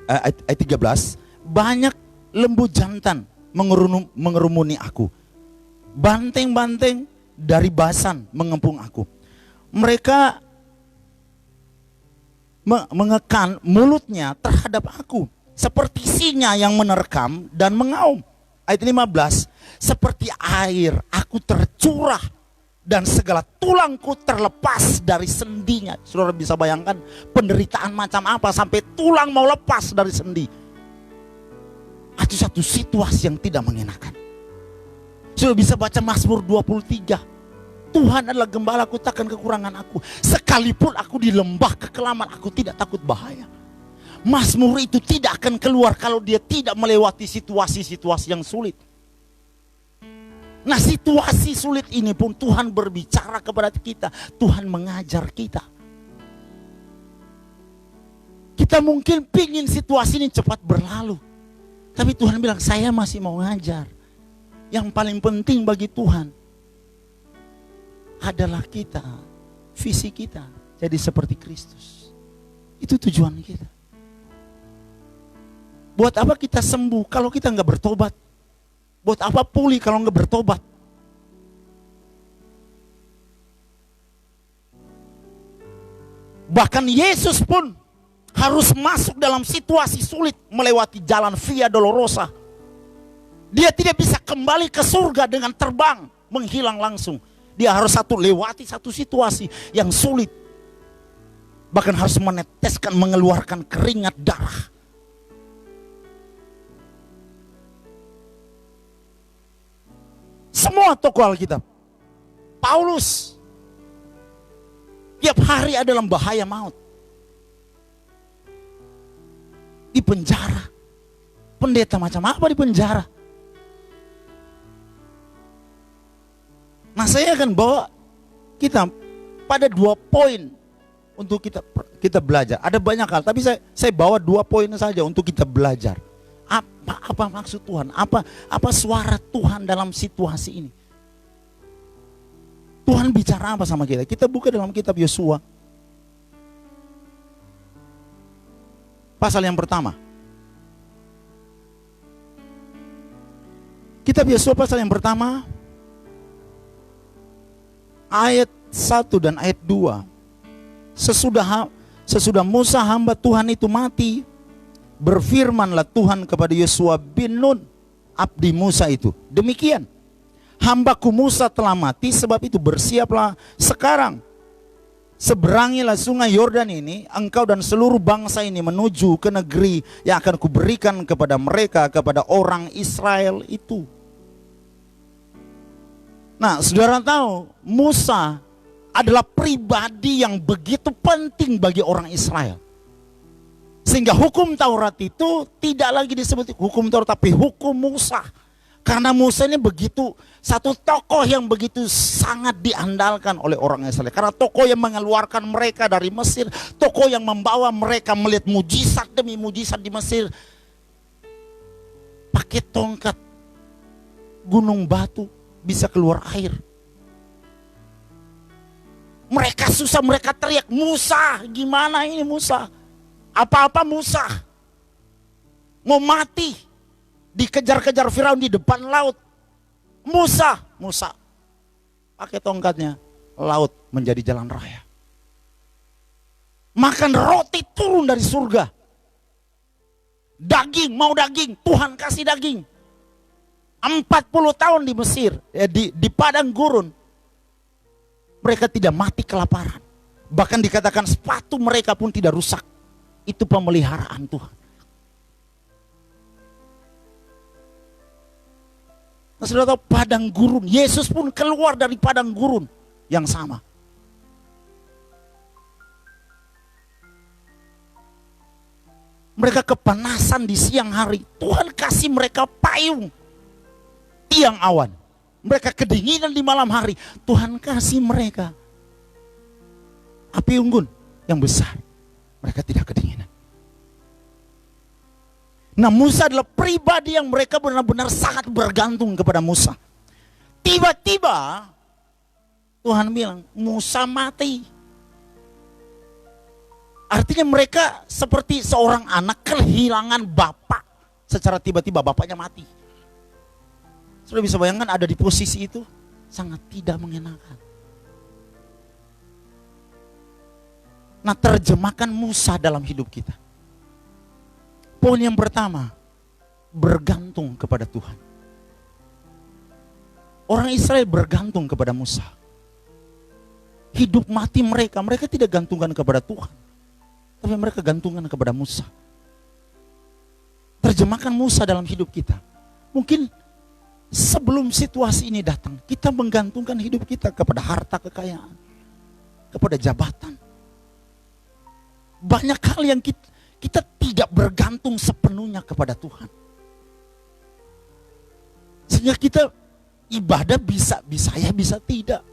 ayat 13, banyak lembu jantan mengerumuni aku, banteng-banteng dari Basan mengepung aku. Mereka mengekan mulutnya terhadap aku, seperti singa yang menerkam dan mengaum. Ayat 15, seperti air aku tercurah dan segala tulangku terlepas dari sendinya. Saudara bisa bayangkan penderitaan macam apa sampai tulang mau lepas dari sendi. Itu satu situasi yang tidak mengenakan. Saudara bisa baca Mazmur 23. Tuhan adalah gembalaku, takkan kekurangan aku. Sekalipun aku di lembah kekelaman, aku tidak takut bahaya. Mazmur itu tidak akan keluar kalau dia tidak melewati situasi-situasi yang sulit. Nah, situasi sulit ini pun Tuhan berbicara kepada kita. Tuhan mengajar kita. Kita mungkin pingin situasi ini cepat berlalu. Tapi Tuhan bilang, saya masih mau ngajar. Yang paling penting bagi Tuhan adalah kita, visi kita jadi seperti Kristus. Itu tujuan kita. Buat apa kita sembuh kalau kita nggak bertobat? Buat apa pulih kalau nggak bertobat? Bahkan Yesus pun harus masuk dalam situasi sulit melewati jalan Via Dolorosa. Dia tidak bisa kembali ke surga dengan terbang, menghilang langsung. Dia harus lewati satu situasi yang sulit. Bahkan harus meneteskan, mengeluarkan keringat darah. Semua tokoh Alkitab, Paulus, tiap hari ada dalam bahaya maut. Di penjara. Pendeta macam apa di penjara? Nah, saya akan bawa kita pada 2 poin untuk kita belajar. Ada banyak hal, tapi saya bawa 2 poin saja untuk kita belajar. Apa maksud Tuhan? Apa suara Tuhan dalam situasi ini? Tuhan bicara apa sama kita? Kita buka dalam kitab Yosua. Pasal yang pertama. Kitab Yosua pasal yang pertama. Ayat 1 dan ayat 2. Sesudah Musa hamba Tuhan itu mati, berfirmanlah Tuhan kepada Yosua bin Nun, abdi Musa itu, demikian, hambaku Musa telah mati, sebab itu bersiaplah sekarang, seberangilah sungai Yordan ini, engkau dan seluruh bangsa ini menuju ke negeri yang akan kuberikan kepada mereka, kepada orang Israel itu. Nah, saudara tahu, Musa adalah pribadi yang begitu penting bagi orang Israel. Sehingga hukum Taurat itu tidak lagi disebut hukum Taurat, tapi hukum Musa. Karena Musa ini begitu, satu tokoh yang begitu sangat diandalkan oleh orang Israel. Karena tokoh yang mengeluarkan mereka dari Mesir, tokoh yang membawa mereka melihat mujizat demi mujizat di Mesir. Pakai tongkat, gunung batu, bisa keluar air. Mereka susah, mereka teriak, Musa, gimana ini Musa? Apa-apa Musa? Mau mati, dikejar-kejar Firaun di depan laut. Musa pakai tongkatnya, laut menjadi jalan raya. Makan roti turun dari surga. Daging, mau daging, Tuhan kasih daging. 40 tahun di Mesir, di padang gurun, mereka tidak mati kelaparan. Bahkan dikatakan sepatu mereka pun tidak rusak. Itu pemeliharaan Tuhan. Nah, saudara tahu padang gurun, Yesus pun keluar dari padang gurun yang sama. Mereka kepanasan di siang hari, Tuhan kasih mereka payung, tiang awan. Mereka kedinginan di malam hari, Tuhan kasih mereka api unggun yang besar. Mereka tidak kedinginan. Nah, Musa adalah pribadi yang mereka benar-benar sangat bergantung kepada Musa. Tiba-tiba Tuhan bilang, Musa mati. Artinya mereka seperti seorang anak kehilangan bapak. Secara tiba-tiba bapaknya mati. Sudah bisa bayangkan ada di posisi itu, sangat tidak mengenakan. Nah, terjemahkan Musa dalam hidup kita. Poin yang pertama, bergantung kepada Tuhan. Orang Israel bergantung kepada Musa. Hidup mati mereka tidak gantungkan kepada Tuhan. Tapi mereka gantungkan kepada Musa. Terjemahkan Musa dalam hidup kita. Mungkin sebelum situasi ini datang, kita menggantungkan hidup kita kepada harta kekayaan, kepada jabatan. Banyak hal yang kita tidak bergantung sepenuhnya kepada Tuhan. Sehingga kita ibadah bisa ya, bisa tidak.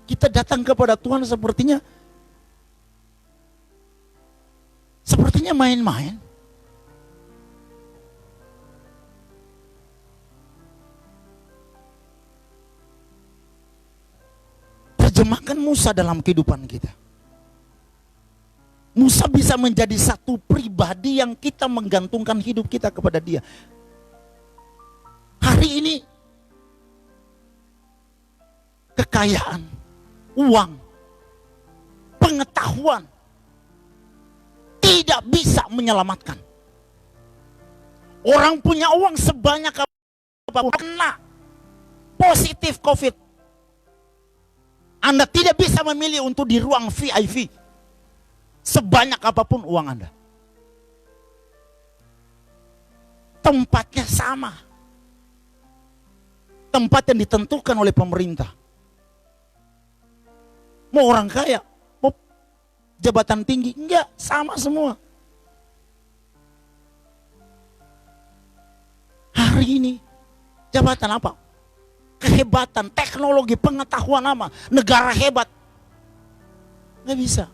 Kita datang kepada Tuhan sepertinya main-main. Terjemahkan Musa dalam kehidupan kita. Musa bisa menjadi satu pribadi yang kita menggantungkan hidup kita kepada dia. Hari ini kekayaan, uang, pengetahuan tidak bisa menyelamatkan. Orang punya uang sebanyak apapun, kena positif COVID, Anda tidak bisa memilih untuk di ruang VIP sebanyak apapun uang Anda. Tempatnya sama, tempat yang ditentukan oleh pemerintah. Mau orang kaya, jabatan tinggi, enggak, sama semua. Hari ini jabatan apa? Kehebatan, teknologi, pengetahuan apa? Negara hebat. Enggak bisa.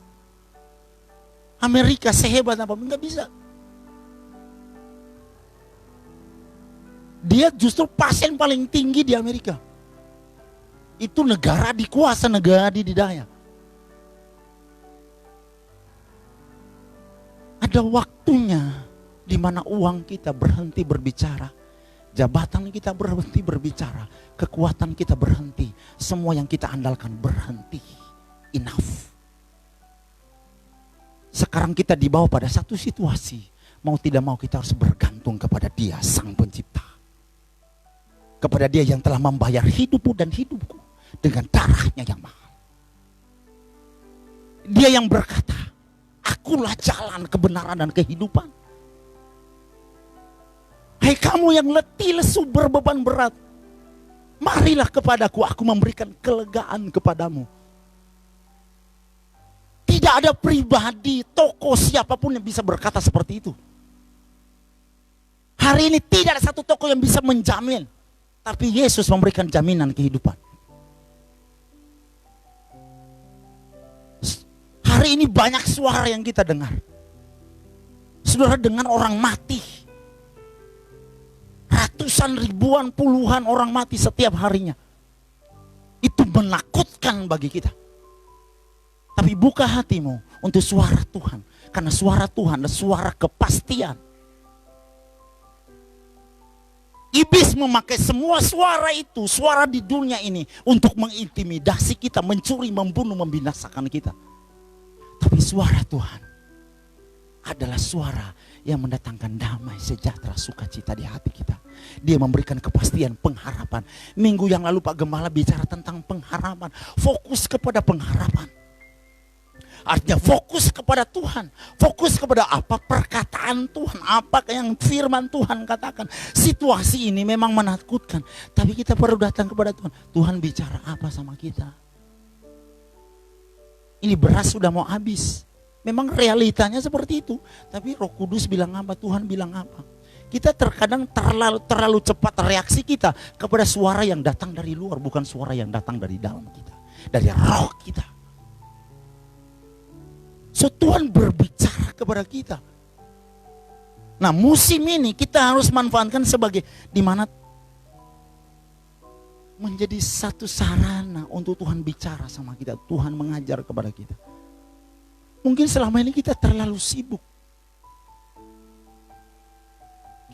Amerika sehebat apa? Enggak bisa. Dia justru pasien paling tinggi di Amerika. Itu negara dikuasa, negara didikdaya. Ada waktunya di mana uang kita berhenti berbicara, jabatan kita berhenti berbicara, kekuatan kita berhenti, semua yang kita andalkan berhenti. Enough. Sekarang kita dibawa pada satu situasi, mau tidak mau kita harus bergantung kepada Dia, Sang Pencipta. Kepada Dia yang telah membayar hidupmu dan hidupku dengan darahnya yang mahal. Dia yang berkata, Akulah jalan, kebenaran, dan kehidupan. Hai kamu yang letih, lesu, berbeban berat, marilah kepadaku, aku memberikan kelegaan kepadamu. Tidak ada pribadi, tokoh, siapapun yang bisa berkata seperti itu. Hari ini tidak ada satu tokoh yang bisa menjamin. Tapi Yesus memberikan jaminan kehidupan. Hari ini banyak suara yang kita dengar. Saudara dengar orang mati. Ratusan, ribuan, puluhan orang mati setiap harinya. Itu menakutkan bagi kita. Tapi buka hatimu untuk suara Tuhan. Karena suara Tuhan adalah suara kepastian. Iblis memakai semua suara itu, suara di dunia ini, untuk mengintimidasi kita, mencuri, membunuh, membinasakan kita. Tapi suara Tuhan adalah suara yang mendatangkan damai, sejahtera, sukacita di hati kita. Dia memberikan kepastian, pengharapan. Minggu yang lalu Pak Gembala bicara tentang pengharapan. Fokus kepada pengharapan. Artinya fokus kepada Tuhan. Fokus kepada apa perkataan Tuhan. Apa yang firman Tuhan katakan. Situasi ini memang menakutkan. Tapi kita perlu datang kepada Tuhan. Tuhan bicara apa sama kita? Ini beras sudah mau habis. Memang realitanya seperti itu. Tapi Roh Kudus bilang apa? Tuhan bilang apa? Kita terkadang terlalu cepat reaksi kita kepada suara yang datang dari luar. Bukan suara yang datang dari dalam kita. Dari roh kita. So Tuhan berbicara kepada kita. Nah musim ini kita harus manfaatkan sebagai dimana menjadi satu sarana untuk Tuhan bicara sama kita. Tuhan mengajar kepada kita. Mungkin selama ini kita terlalu sibuk.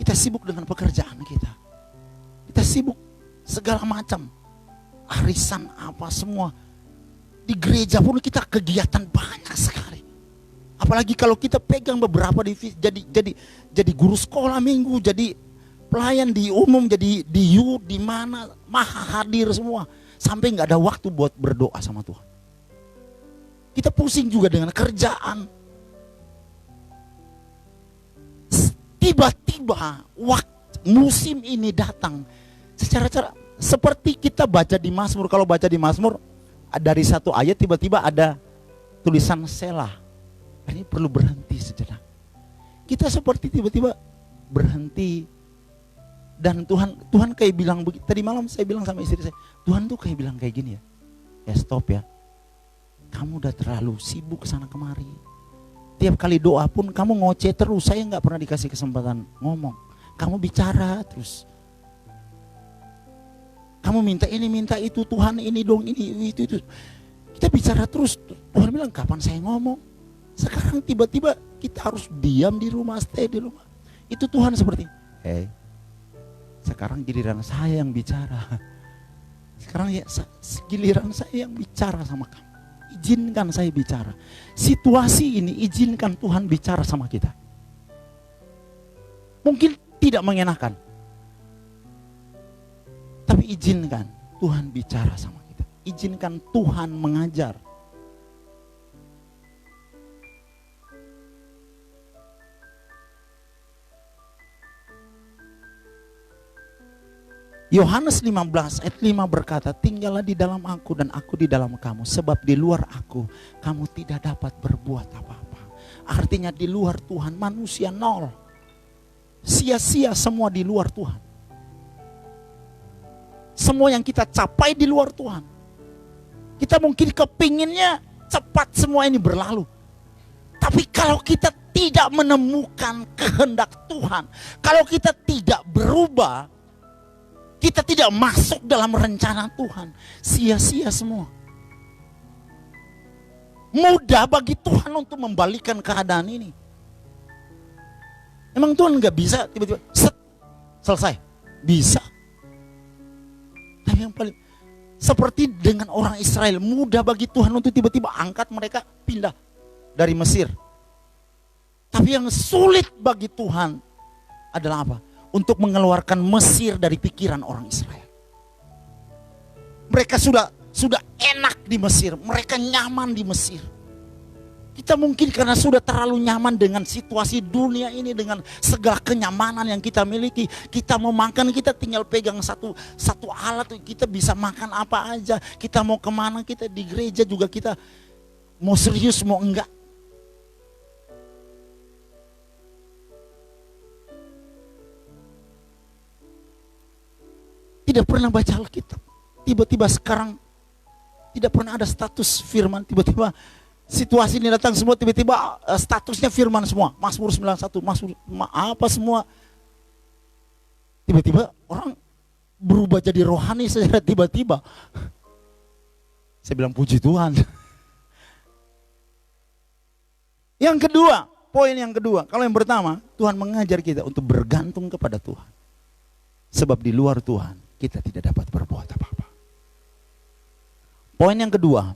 Kita sibuk dengan pekerjaan kita. Kita sibuk segala macam. Arisan apa semua. Di gereja pun kita kegiatan banyak sekali. Apalagi kalau kita pegang beberapa divisi, jadi guru sekolah minggu, jadi pelayan di umum, jadi di youth, di mana, maha hadir semua. Sampai nggak ada waktu buat berdoa sama Tuhan. Kita pusing juga dengan kerjaan. Tiba-tiba waktu musim ini datang secara seperti kita baca di Mazmur. Kalau baca di Mazmur dari satu ayat tiba-tiba ada tulisan selah. Ini perlu berhenti sejenak. Kita seperti tiba-tiba berhenti. Dan Tuhan kayak bilang begitu. Tadi malam saya bilang sama istri saya, Tuhan tuh kayak bilang kayak gini ya. Ya stop ya. Kamu udah terlalu sibuk kesana kemari. Tiap kali doa pun kamu ngoceh terus. Saya gak pernah dikasih kesempatan ngomong. Kamu bicara terus. Kamu minta ini, minta itu. Tuhan ini dong, ini, itu. Kita bicara terus. Tuhan bilang kapan saya ngomong? Sekarang tiba-tiba kita harus diam di rumah, stay di rumah. Itu Tuhan seperti, sekarang giliran saya yang bicara. Sekarang ya giliran saya yang bicara sama kamu. Izinkan saya bicara. Situasi ini izinkan Tuhan bicara sama kita. Mungkin tidak mengenakan. Tapi izinkan Tuhan bicara sama kita. Izinkan Tuhan mengajar. Yohanes 15 ayat 5 berkata, tinggallah di dalam aku dan aku di dalam kamu. Sebab di luar aku, kamu tidak dapat berbuat apa-apa. Artinya di luar Tuhan, manusia nol. Sia-sia semua di luar Tuhan. Semua yang kita capai di luar Tuhan. Kita mungkin kepinginnya cepat semua ini berlalu. Tapi kalau kita tidak menemukan kehendak Tuhan, kalau kita tidak berubah, kita tidak masuk dalam rencana Tuhan, sia-sia semua. Mudah bagi Tuhan untuk membalikan keadaan ini. Emang Tuhan gak bisa tiba-tiba selesai? Bisa. Tapi yang paling seperti dengan orang Israel, mudah bagi Tuhan untuk tiba-tiba angkat mereka pindah dari Mesir. Tapi yang sulit bagi Tuhan adalah apa? Untuk mengeluarkan Mesir dari pikiran orang Israel. Mereka sudah enak di Mesir, mereka nyaman di Mesir. Kita mungkin karena sudah terlalu nyaman dengan situasi dunia ini, dengan segala kenyamanan yang kita miliki. Kita mau makan, kita tinggal pegang satu alat, kita bisa makan apa aja. Kita mau kemana, kita di gereja juga kita mau serius mau enggak. Tidak pernah baca Alkitab. Tiba-tiba sekarang tidak pernah ada status firman. Tiba-tiba situasi ini datang semua, tiba-tiba statusnya firman semua. Mazmur 91, Mazmur apa semua. Tiba-tiba orang berubah jadi rohani secara tiba-tiba. Saya bilang puji Tuhan. Yang kedua, poin yang kedua. Kalau yang pertama, Tuhan mengajar kita untuk bergantung kepada Tuhan. Sebab di luar Tuhan kita tidak dapat berbuat apa-apa. Poin yang kedua,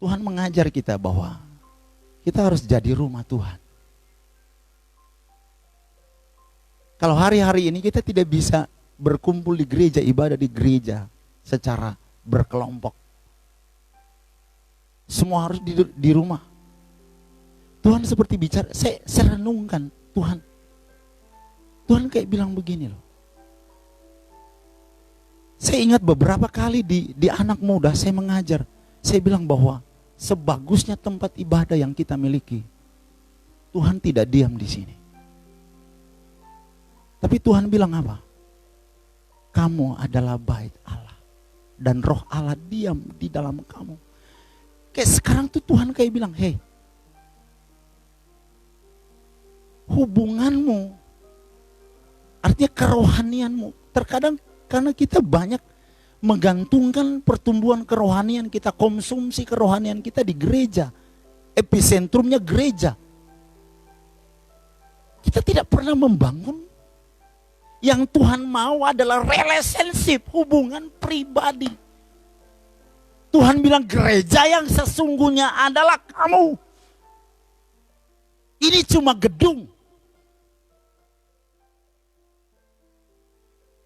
Tuhan mengajar kita bahwa kita harus jadi rumah Tuhan. Kalau hari-hari ini kita tidak bisa berkumpul di gereja, ibadah di gereja secara berkelompok. Semua harus di rumah. Tuhan seperti bicara, saya renungkan, Tuhan kayak bilang begini loh. Saya ingat beberapa kali di anak muda saya mengajar, saya bilang bahwa sebagusnya tempat ibadah yang kita miliki, Tuhan tidak diam di sini. Tapi Tuhan bilang apa? Kamu adalah bait Allah dan roh Allah diam di dalam kamu. Kayak sekarang tuh Tuhan kayak bilang, hey, hubunganmu, artinya kerohanianmu, terkadang karena kita banyak menggantungkan pertumbuhan kerohanian kita, konsumsi kerohanian kita di gereja, episentrumnya gereja. Kita tidak pernah membangun. Yang Tuhan mau adalah relationship, hubungan pribadi. Tuhan bilang gereja yang sesungguhnya adalah kamu. Ini cuma gedung.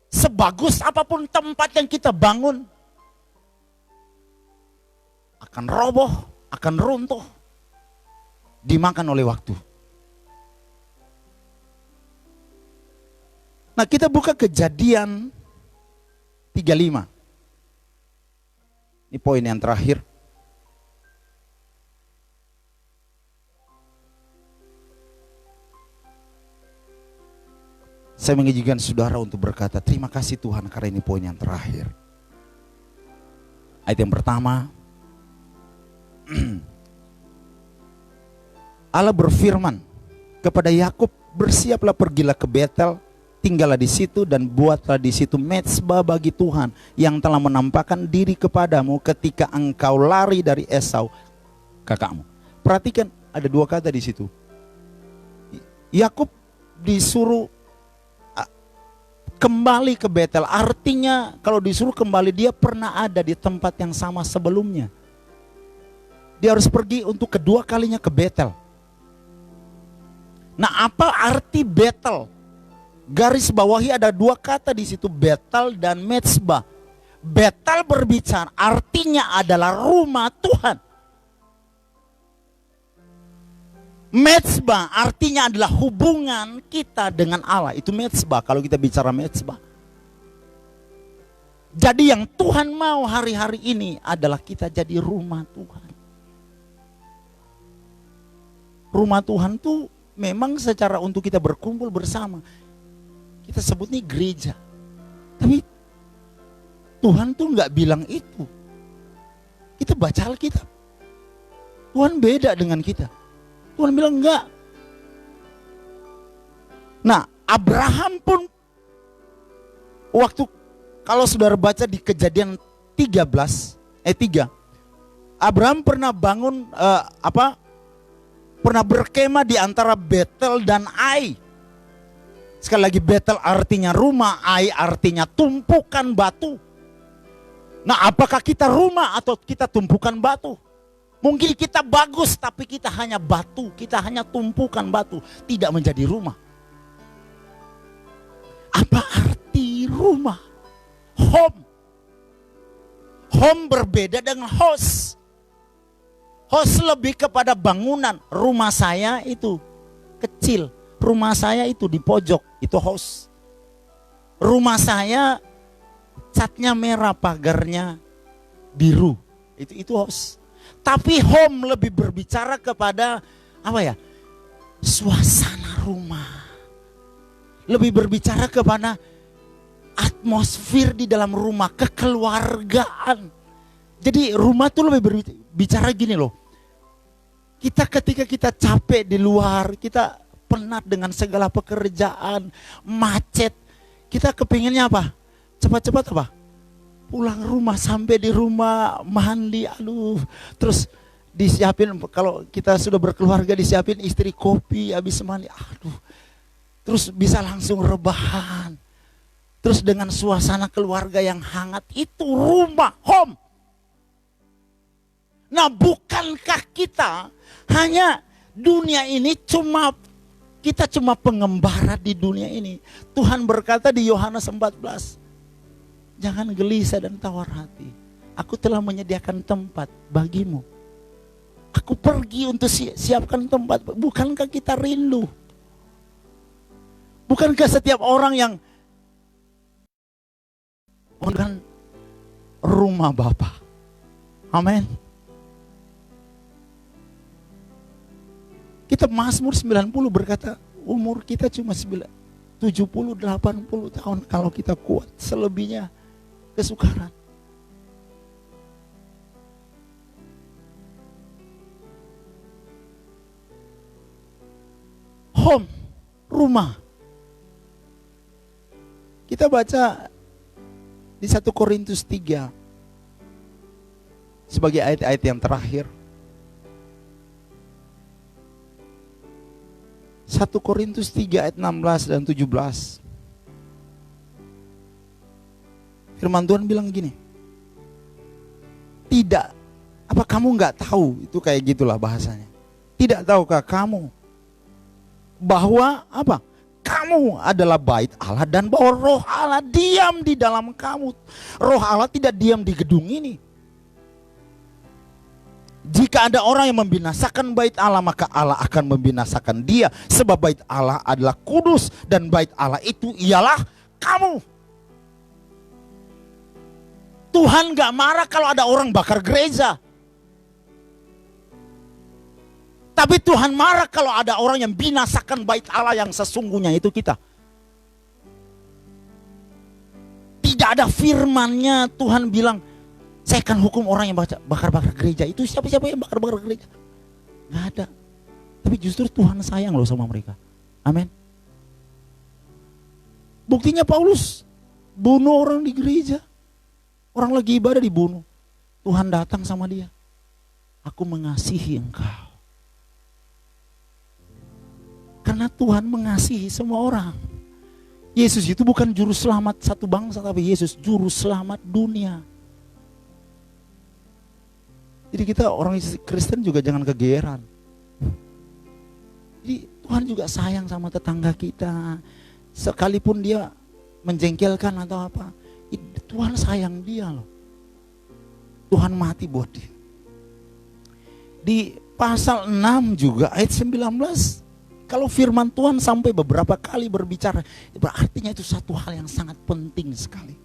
Sebagus apapun tempat yang kita bangun, akan roboh, akan runtuh, dimakan oleh waktu. Nah, kita buka Kejadian 35. Ini poin yang terakhir. Saya mengizinkan saudara untuk berkata, terima kasih Tuhan karena ini poin yang terakhir. Ayat yang pertama, Allah berfirman kepada Yakub, bersiaplah, pergilah ke Betel, tinggallah di situ dan buatlah di situ mezbah bagi Tuhan yang telah menampakkan diri kepadamu ketika engkau lari dari Esau kakakmu. Perhatikan, ada dua kata di situ. Yakub disuruh kembali ke Betel, artinya kalau disuruh kembali, dia pernah ada di tempat yang sama sebelumnya. Dia harus pergi untuk kedua kalinya ke Betel. Nah, apa arti Betel? Garis bawahi ada dua kata di situ, Betel dan mezbah. Betel berbicara artinya adalah rumah Tuhan. Mezbah artinya adalah hubungan kita dengan Allah. Itu mezbah kalau kita bicara mezbah. Jadi yang Tuhan mau hari-hari ini adalah kita jadi rumah Tuhan. Rumah Tuhan tuh memang secara untuk kita berkumpul bersama. Kita sebut nih gereja. Tapi Tuhan tuh nggak bilang itu. Kita baca Alkitab, Tuhan beda dengan kita. Tuhan bilang enggak. Nah, Abraham pun waktu, kalau saudara baca di Kejadian 3, Abraham pernah bangun pernah berkemah di antara Betel dan Ai. Sekali lagi, Betel artinya rumah, Ai artinya tumpukan batu. Nah, apakah kita rumah atau kita tumpukan batu? Mungkin kita bagus tapi kita hanya batu, kita hanya tumpukan batu, tidak menjadi rumah. Apa arti rumah? Home. Home berbeda dengan house. House lebih kepada bangunan. Rumah saya itu kecil, rumah saya itu di pojok, itu house. Rumah saya catnya merah, pagarnya biru, itu house. Tapi home lebih berbicara kepada suasana rumah. Lebih berbicara kepada atmosfer di dalam rumah, kekeluargaan. Jadi rumah tuh lebih berbicara gini loh. Ketika kita capek di luar, kita penat dengan segala pekerjaan, macet, kita kepinginnya apa? Cepat-cepat apa? Pulang rumah, sampai di rumah mandi, terus disiapin, kalau kita sudah berkeluarga disiapin istri kopi habis mandi, terus bisa langsung rebahan, terus dengan suasana keluarga yang hangat, itu rumah, home. Nah, bukankah kita hanya dunia ini kita cuma pengembara di dunia ini? Tuhan berkata di Yohanes 14, jangan gelisah dan tawar hati. Aku telah menyediakan tempat bagimu. Aku pergi untuk siapkan tempat. Bukankah kita rindu? Bukankah setiap orang yang bukan rumah Bapa? Amin. Kita Mazmur 90 berkata, umur kita cuma 70, 80 tahun kalau kita kuat. Selebihnya kesukaran. Home, rumah. Kita baca di 1 Korintus 3 sebagai ayat-ayat yang terakhir. 1 Korintus 3 ayat 16 dan 17. Firman Tuhan bilang gini. Tidak, apa kamu nggak tahu? Itu kayak gitulah bahasanya. Tidak tahukah kamu bahwa apa? Kamu adalah bait Allah dan bahwa roh Allah diam di dalam kamu. Roh Allah tidak diam di gedung ini. Jika ada orang yang membinasakan bait Allah, maka Allah akan membinasakan dia. Sebab bait Allah adalah kudus dan bait Allah itu ialah kamu. Tuhan gak marah kalau ada orang bakar gereja. Tapi Tuhan marah kalau ada orang yang binasakan bait Allah yang sesungguhnya itu kita. Tidak ada firman-Nya Tuhan bilang, saya akan hukum orang yang bakar-bakar gereja. Itu siapa-siapa yang bakar-bakar gereja? Gak ada. Tapi justru Tuhan sayang loh sama mereka. Amin. Buktinya Paulus bunuh orang di gereja. Orang lagi ibadah dibunuh. Tuhan datang sama dia. Aku mengasihi engkau. Karena Tuhan mengasihi semua orang. Yesus itu bukan juru selamat satu bangsa, tapi Yesus juru selamat dunia. Jadi kita orang Kristen juga jangan kegeeran. Jadi Tuhan juga sayang sama tetangga kita. Sekalipun dia menjengkelkan atau apa, Tuhan sayang dia loh. Tuhan mati buat dia. Di pasal 6 juga ayat 19, kalau firman Tuhan sampai beberapa kali berbicara, berartinya itu satu hal yang sangat penting sekali.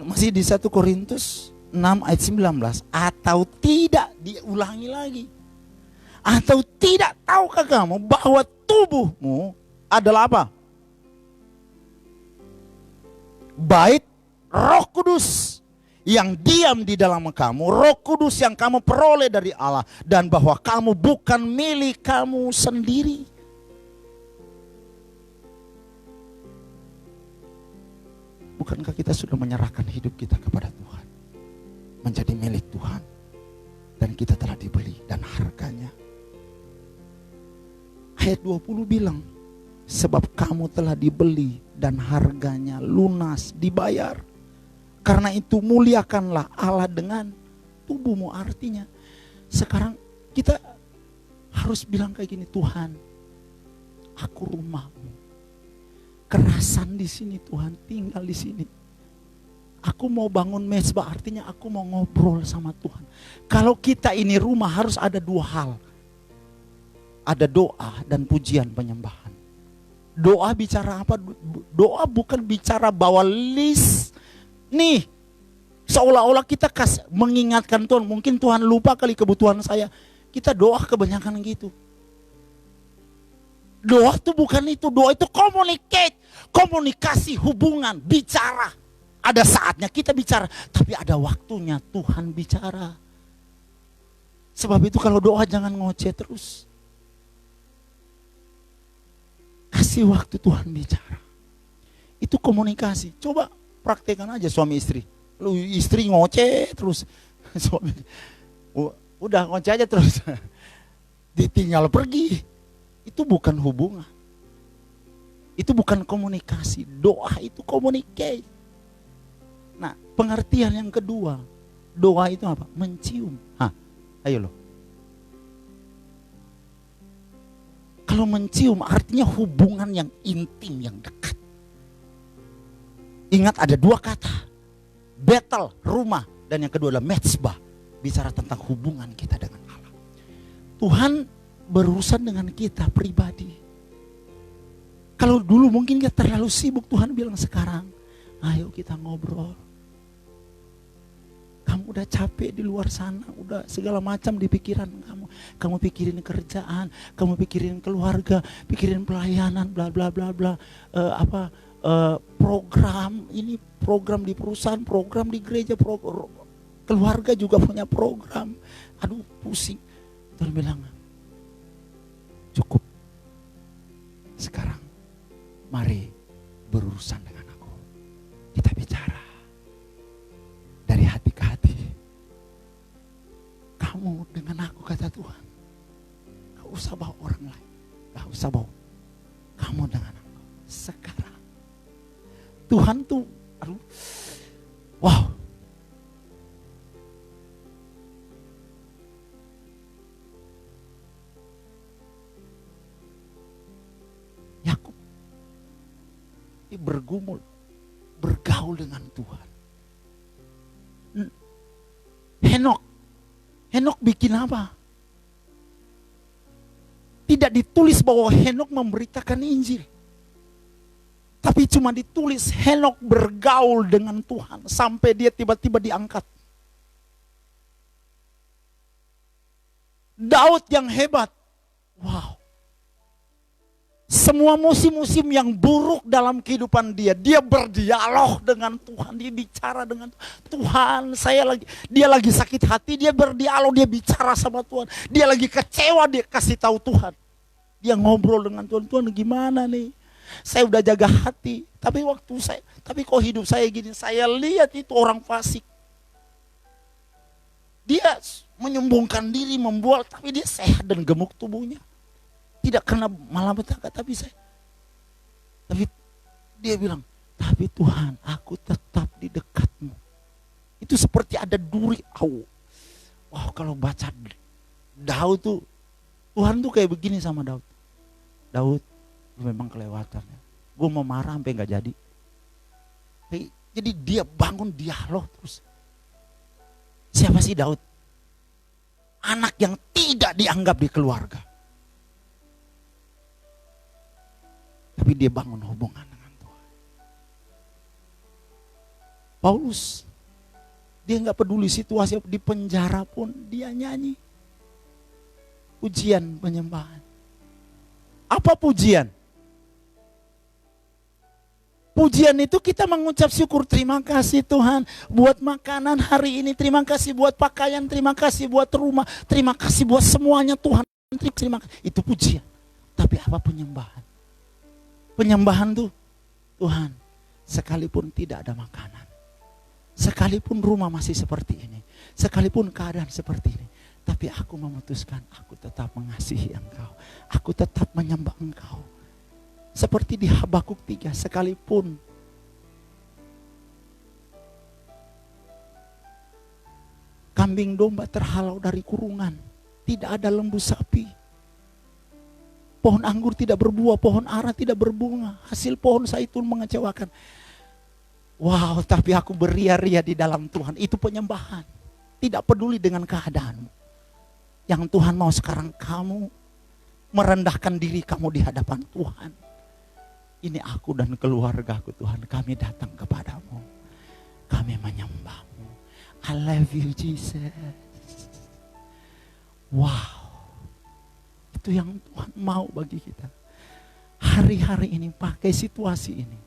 Masih di 1 Korintus 6 ayat 19. Atau tidak, diulangi lagi. Atau tidak tahukah kamu bahwa tubuhmu adalah apa? Bait Roh Kudus yang diam di dalam kamu, Roh Kudus yang kamu peroleh dari Allah, dan bahwa kamu bukan milik kamu sendiri. Bukankah kita sudah menyerahkan hidup kita kepada Tuhan, menjadi milik Tuhan, dan kita telah dibeli dan harganya? Ayat 20 bilang, sebab kamu telah dibeli dan harganya lunas dibayar. Karena itu muliakanlah Allah dengan tubuhmu. Artinya sekarang kita harus bilang kayak gini, Tuhan, aku rumahmu. Kerasan di sini Tuhan, tinggal di sini. Aku mau bangun mezbah, artinya aku mau ngobrol sama Tuhan. Kalau kita ini rumah harus ada dua hal. Ada doa dan pujian penyembahan. Doa bicara apa? Doa bukan bicara bawa list. Nih, seolah-olah kita mengingatkan Tuhan. Mungkin Tuhan lupa kali kebutuhan saya. Kita doa kebanyakan gitu. Doa itu bukan itu. Doa itu komunikasi, hubungan, bicara. Ada saatnya kita bicara, tapi ada waktunya Tuhan bicara. Sebab itu kalau doa jangan ngoceh terus. Kasih waktu Tuhan bicara. Itu komunikasi. Coba praktekkan aja suami istri. Lu istri ngoceh terus. Suami, udah ngoceh aja terus. Ditinggal pergi. Itu bukan hubungan. Itu bukan komunikasi. Doa itu komunikasi. Nah, pengertian yang kedua. Doa itu apa? Mencium. Ayo loh. Kalau mencium artinya hubungan yang intim, yang dekat. Ingat ada dua kata. Betel, rumah. Dan yang kedua adalah mezbah, bicara tentang hubungan kita dengan Allah. Tuhan berurusan dengan kita pribadi. Kalau dulu mungkin kita terlalu sibuk, Tuhan bilang sekarang, ayo kita ngobrol. Kamu udah capek di luar sana, udah segala macam di pikiran kamu. Kamu pikirin kerjaan, kamu pikirin keluarga, pikirin pelayanan, bla bla bla bla. Program ini, program di perusahaan, program di gereja, keluarga juga punya program. Aduh pusing. Tuhan bilang, cukup. Sekarang mari berurusan dengan aku. Kita bicara dari hati ke hati. Kamu dengan aku, kata Tuhan. Gak usah bawa orang lain, gak usah bawa. Kamu dengan aku. Sekarang Tuhan tuh, aduh, wow. Yakub bergumul, bergaul dengan Tuhan. Henok bikin apa? Tidak ditulis bahwa Henok memberitakan Injil. Tapi cuma ditulis Henok bergaul dengan Tuhan sampai dia tiba-tiba diangkat. Daud yang hebat. Wow. Semua musim-musim yang buruk dalam kehidupan dia, dia berdialog dengan Tuhan, dia bicara dengan Tuhan. Dia lagi sakit hati, dia berdialog, dia bicara sama Tuhan. Dia lagi kecewa, dia kasih tahu Tuhan. Dia ngobrol dengan Tuhan, Tuhan gimana nih? Saya udah jaga hati, tapi kok hidup saya gini? Saya lihat itu orang fasik. Dia menyombongkan diri, membual, tapi dia sehat dan gemuk tubuhnya. Tidak karena malapetaka, tapi dia bilang, tapi Tuhan, aku tetap di dekatmu. Itu seperti ada duri. Wow, kalau baca Daud tuh, Tuhan tuh kayak begini sama Daud. Daud, lu memang kelewatan ya. Gue mau marah sampai gak jadi. Jadi dia bangun dialog terus. Siapa sih Daud? Anak yang tidak dianggap di keluarga. Tapi dia bangun hubungan dengan Tuhan. Paulus, dia gak peduli situasi di penjara pun dia nyanyi. Pujian penyembahan. Apa pujian? Pujian itu kita mengucap syukur, terima kasih Tuhan buat makanan hari ini, terima kasih buat pakaian, terima kasih buat rumah, terima kasih buat semuanya Tuhan. Terima kasih. Itu pujian. Tapi apa penyembahan? Penyembahan tuh, Tuhan, sekalipun tidak ada makanan, sekalipun rumah masih seperti ini, sekalipun keadaan seperti ini, tapi aku memutuskan, aku tetap mengasihi Engkau, aku tetap menyembah Engkau. Seperti di Habakuk 3, sekalipun kambing domba terhalau dari kurungan, tidak ada lembu sapi, pohon anggur tidak berbuah, pohon ara tidak berbunga, hasil pohon zaitun mengecewakan. Wow, tapi aku beria-ria di dalam Tuhan. Itu penyembahan. Tidak peduli dengan keadaanmu. Yang Tuhan mau sekarang kamu merendahkan diri kamu di hadapan Tuhan. Ini aku dan keluargaku Tuhan, kami datang kepadamu. Kami menyembahmu. I love you Jesus. Wow. Itu yang Tuhan mau bagi kita. Hari-hari ini pakai situasi ini.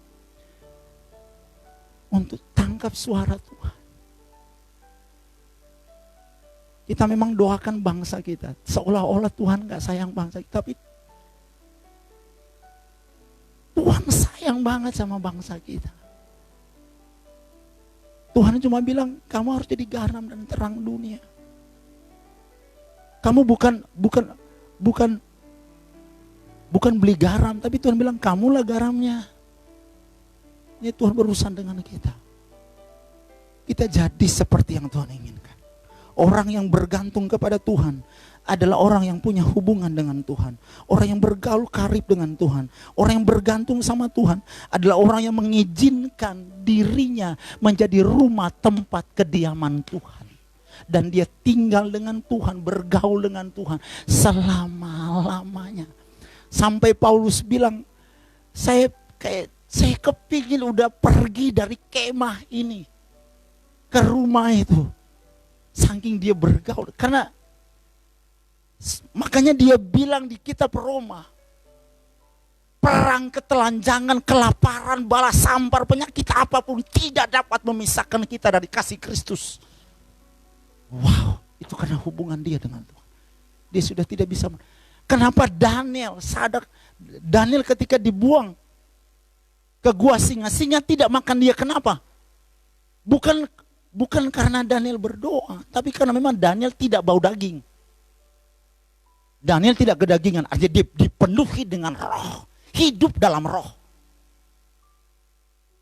Untuk tangkap suara Tuhan. Kita memang doakan bangsa kita. Seolah-olah Tuhan gak sayang bangsa kita. Tapi Tuhan sayang banget sama bangsa kita. Tuhan cuma bilang, kamu harus jadi garam dan terang dunia. Kamu bukan beli garam, tapi Tuhan bilang kamulah garamnya. Ini Tuhan berurusan dengan kita. Kita jadi seperti yang Tuhan inginkan. Orang yang bergantung kepada Tuhan adalah orang yang punya hubungan dengan Tuhan. Orang yang bergaul karib dengan Tuhan. Orang yang bergantung sama Tuhan adalah orang yang mengizinkan dirinya menjadi rumah tempat kediaman Tuhan. dan dia tinggal dengan Tuhan, bergaul dengan Tuhan selama-lamanya. Sampai Paulus bilang, saya kepingin udah pergi dari kemah ini ke rumah itu. Saking dia bergaul. Karena makanya dia bilang di kitab Roma, perang, ketelanjangan, kelaparan, bala sampar, penyakit apapun tidak dapat memisahkan kita dari kasih Kristus. Wow, itu karena hubungan dia dengan Tuhan. Dia sudah tidak bisa. Kenapa Daniel sadar? Daniel ketika dibuang ke gua singa tidak makan dia. Kenapa? Bukan karena Daniel berdoa, tapi karena memang Daniel tidak bau daging. Daniel tidak kedagingan, aja dipenuhi dengan roh, hidup dalam roh.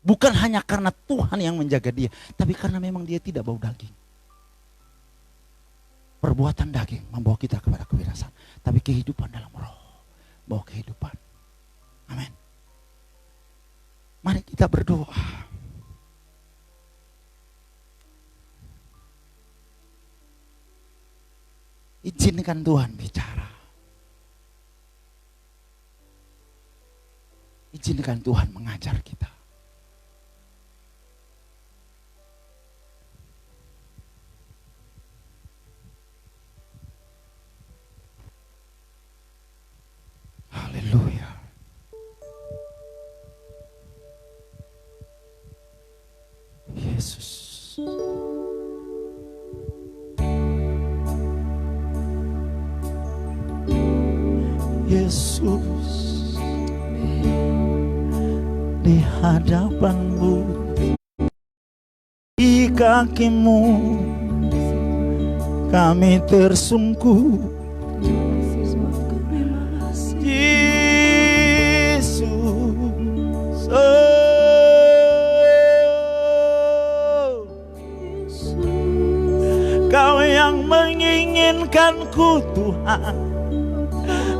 Bukan hanya karena Tuhan yang menjaga dia, tapi karena memang dia tidak bau daging. Perbuatan daging membawa kita kepada kebinasan, tapi kehidupan dalam roh bawa kehidupan. Amin. Mari kita berdoa. Izinkan Tuhan bicara. Izinkan Tuhan mengajar kita. Haleluya. Yesus. Yesus, di hadapan-Mu, di kaki-Mu kami tersungkur. Yesus, Kau yang menginginkanku Tuhan,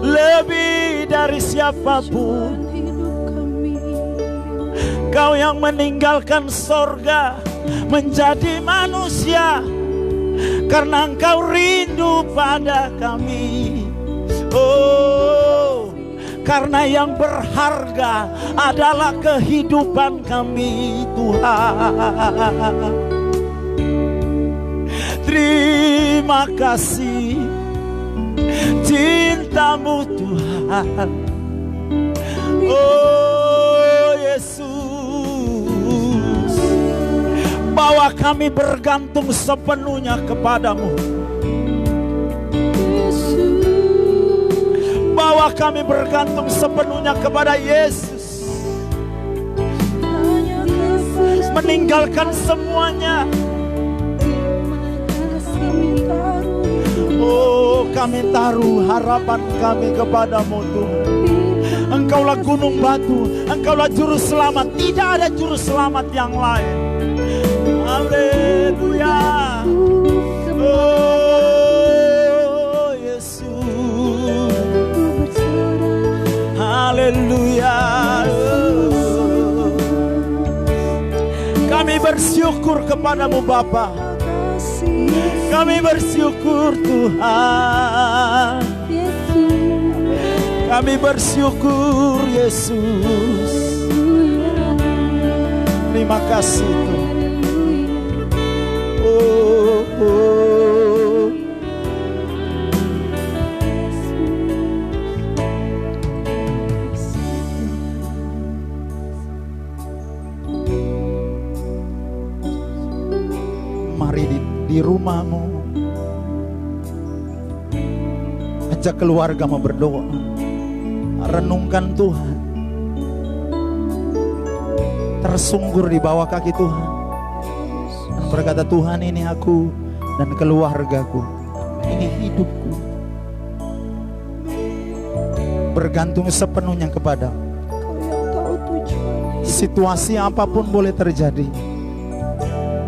lebih dari siapapun. Kau yang meninggalkan sorga menjadi manusia karena Engkau rindu pada kami. Oh, karena yang berharga adalah kehidupan kami Tuhan. Terima kasih cinta-Mu Tuhan. Oh Yesus, bawa kami bergantung sepenuhnya kepada-Mu. Bawa kami bergantung sepenuhnya kepada Yesus. Meninggalkan semuanya. Oh, kami taruh harapan kami kepada-Mu Tuhan. Engkaulah gunung batu, Engkaulah juru selamat. Tidak ada juru selamat yang lain. Haleluya. Oh Yesus. Haleluya. Kami bersyukur kepada-Mu Bapa. Kami bersyukur Tuhan. Kami bersyukur Yesus. Terima kasih Tuhan. Oh, oh. Mari di rumahmu, ajak keluargamu berdoa, renungkan Tuhan, tersungkur di bawah kaki Tuhan, dan berkata, Tuhan, ini aku dan keluargaku, ini hidupku, bergantung sepenuhnya kepada. Situasi apapun boleh terjadi,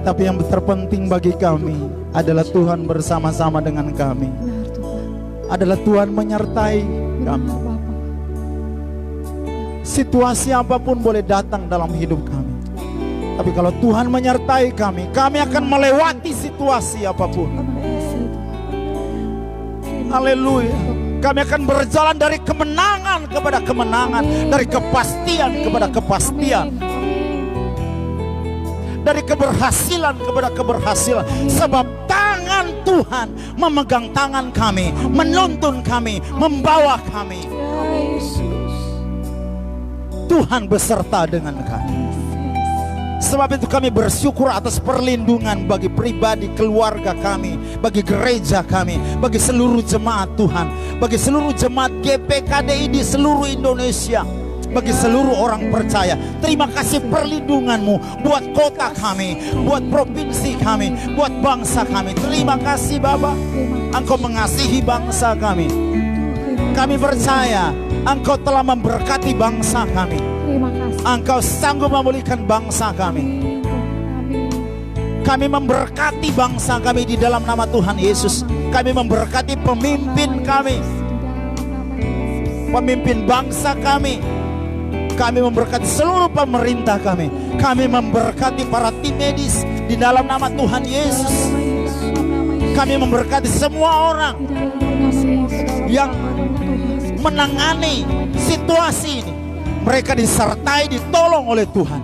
tapi yang terpenting bagi kami adalah Tuhan bersama-sama dengan kami. Adalah Tuhan menyertai kami. Situasi apapun boleh datang dalam hidup kami, Tapi kalau Tuhan menyertai kami, kami akan melewati situasi apapun. Haleluya. Kami akan berjalan dari kemenangan kepada kemenangan, dari kepastian kepada kepastian, dari keberhasilan kepada keberhasilan. Sebab tangan Tuhan memegang tangan kami, menuntun kami, membawa kami. Tuhan beserta dengan kami. Sebab itu kami bersyukur atas perlindungan bagi pribadi, keluarga kami, bagi gereja kami, bagi seluruh jemaat Tuhan, bagi seluruh jemaat GPKDI di seluruh Indonesia, bagi seluruh orang percaya. Terima kasih perlindungan-Mu buat kota kami, buat provinsi kami, buat bangsa kami. Terima kasih Bapa, Engkau mengasihi bangsa kami. Kami percaya Engkau telah memberkati bangsa kami. Engkau sanggup memulihkan bangsa kami. Kami memberkati bangsa kami di dalam nama Tuhan Yesus. Kami memberkati pemimpin kami, pemimpin bangsa kami. Kami memberkati seluruh pemerintah kami. Kami memberkati para tim medis di dalam nama Tuhan Yesus. Kami memberkati semua orang yang menangani situasi ini. Mereka disertai, ditolong oleh Tuhan.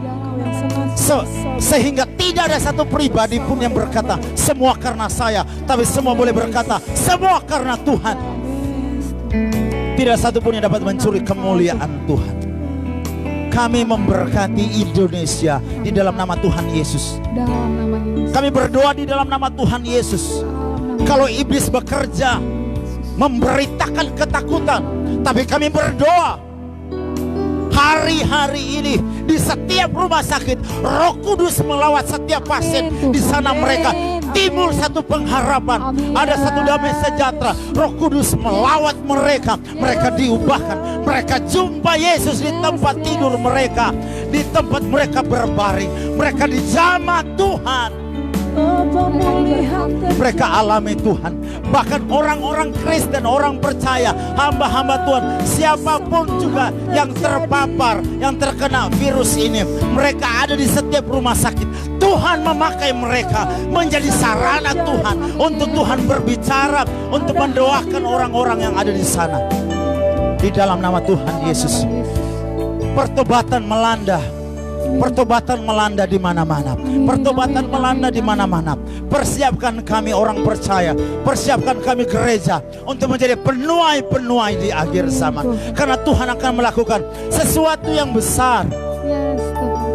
Sehingga tidak ada satu pribadi pun yang berkata semua karena saya, tapi semua boleh berkata semua karena Tuhan. Tidak satu pun yang dapat mencuri kemuliaan Tuhan. Kami memberkati Indonesia di dalam nama Tuhan Yesus. Kami berdoa di dalam nama Tuhan Yesus. Kalau iblis bekerja memberitakan ketakutan, tapi kami berdoa hari-hari ini di setiap rumah sakit, Roh Kudus melawat setiap pasien. Di sana mereka timbul satu pengharapan, ada satu damai sejahtera. Roh Kudus melawat mereka, mereka diubahkan, mereka jumpa Yesus di tempat tidur mereka, di tempat mereka berbaring, mereka dijamah Tuhan. Mereka alami Tuhan. Bahkan orang-orang Kristen, orang percaya, hamba-hamba Tuhan, siapapun juga yang terpapar, yang terkena virus ini, mereka ada di setiap rumah sakit. Tuhan memakai mereka menjadi sarana Tuhan, untuk Tuhan berbicara, untuk mendoakan orang-orang yang ada di sana. Di dalam nama Tuhan Yesus, pertobatan melanda. Pertobatan melanda di mana-mana. Pertobatan melanda di mana-mana. Persiapkan kami orang percaya, persiapkan kami gereja untuk menjadi penuai-penuai di akhir zaman. Karena Tuhan akan melakukan sesuatu yang besar.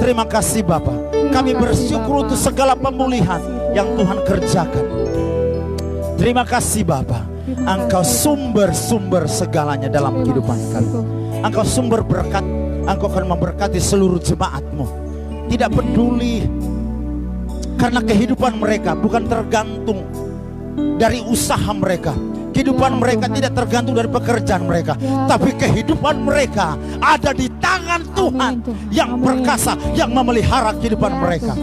Terima kasih Bapa. Kami bersyukur untuk segala pemulihan yang Tuhan kerjakan. Terima kasih Bapa. Engkau sumber-sumber segalanya dalam kehidupan kami. Engkau sumber berkat. Engkau akan memberkati seluruh jemaat-Mu. Tidak peduli, karena kehidupan mereka bukan tergantung dari usaha mereka. Kehidupan mereka tidak tergantung dari pekerjaan mereka, tapi kehidupan mereka ada di tangan Tuhan yang perkasa, yang memelihara kehidupan mereka.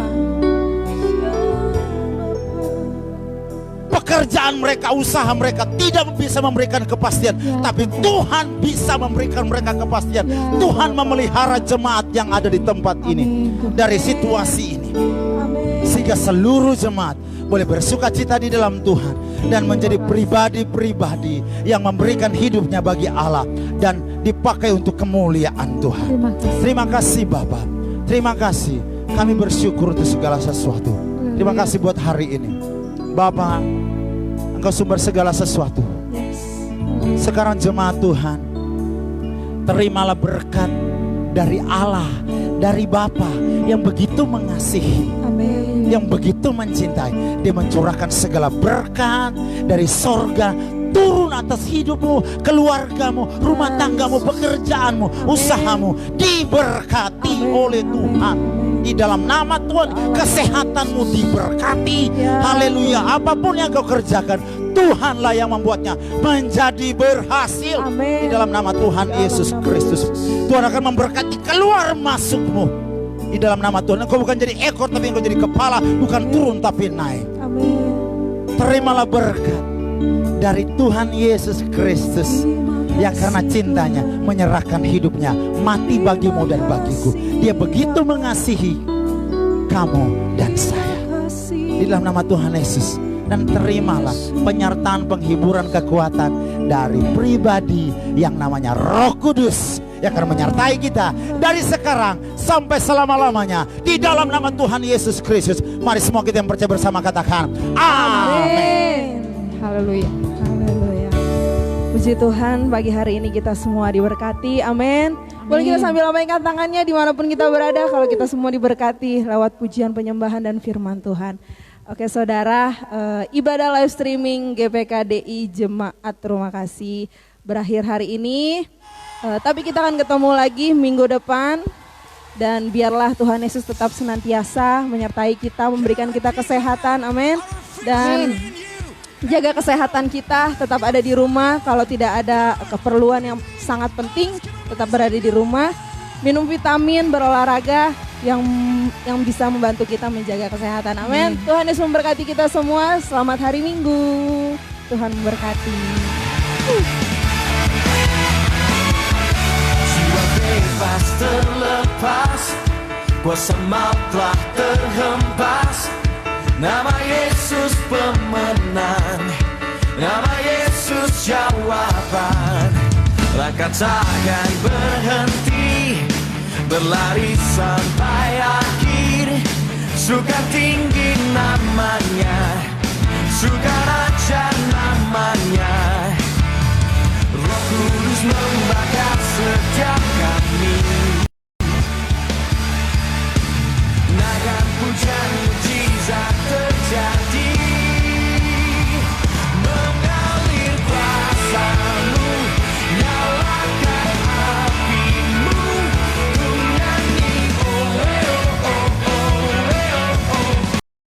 Pekerjaan mereka, usaha mereka tidak bisa memberikan kepastian, tapi Tuhan bisa memberikan mereka kepastian. Tuhan memelihara jemaat yang ada di tempat ini dari situasi ini, sehingga seluruh jemaat boleh bersuka cita di dalam Tuhan dan menjadi pribadi-pribadi yang memberikan hidupnya bagi Allah dan dipakai untuk kemuliaan Tuhan. Terima kasih Bapa. Terima kasih. Kami bersyukur untuk segala sesuatu. Terima kasih buat hari ini Bapa. Engkau sumber segala sesuatu. Sekarang jemaat Tuhan, terimalah berkat dari Allah, dari Bapa yang begitu mengasihi, yang begitu mencintai. Dia mencurahkan segala berkat dari sorga turun atas hidupmu, keluargamu, rumah tanggamu, pekerjaanmu, usahamu. Diberkati oleh Tuhan. Di dalam nama Tuhan, kesehatanmu diberkati. Haleluya. Apapun yang kau kerjakan, Tuhanlah yang membuatnya menjadi berhasil. Di dalam nama Tuhan Yesus Kristus, Tuhan akan memberkati keluar masukmu. Di dalam nama Tuhan, engkau bukan jadi ekor, tapi engkau jadi kepala. Bukan turun tapi naik. Terimalah berkat dari Tuhan Yesus Kristus, yang karena cintanya menyerahkan hidupnya mati bagimu dan bagiku. Dia begitu mengasihi kamu dan saya. Di dalam nama Tuhan Yesus. Dan terimalah penyertaan, penghiburan, kekuatan dari pribadi yang namanya Roh Kudus yang akan menyertai kita dari sekarang sampai selama-lamanya di dalam nama Tuhan Yesus Kristus. Mari semua kita yang percaya bersama katakan amin. Haleluya. Haleluya. Puji Tuhan, pagi hari ini kita semua diberkati. Amin. Boleh kita sambil lambaikan tangannya dimanapun kita berada, kalau kita semua diberkati lewat pujian, penyembahan dan firman Tuhan. Oke saudara, ibadah live streaming GPKDI Jemaat Rumah Kasih berakhir hari ini. Tapi kita akan ketemu lagi minggu depan. Dan biarlah Tuhan Yesus tetap senantiasa menyertai kita, memberikan kita kesehatan, amin. Dan jaga kesehatan kita, tetap ada di rumah. Kalau tidak ada keperluan yang sangat penting, tetap berada di rumah. Minum vitamin, berolahraga yang bisa membantu kita menjaga kesehatan. Amin. Tuhan Yesus memberkati kita semua. Selamat hari Minggu. Tuhan memberkati. Jiwa bebas terlepas, kuasa maut telah terhempas. Nama Yesus pemenang, nama Yesus jawaban. Langkah takkan berhenti, berlari sampai akhir. Suka tinggi namanya, suka raja namanya. Roh Kudus membakar setiap kami. Naikkan pujian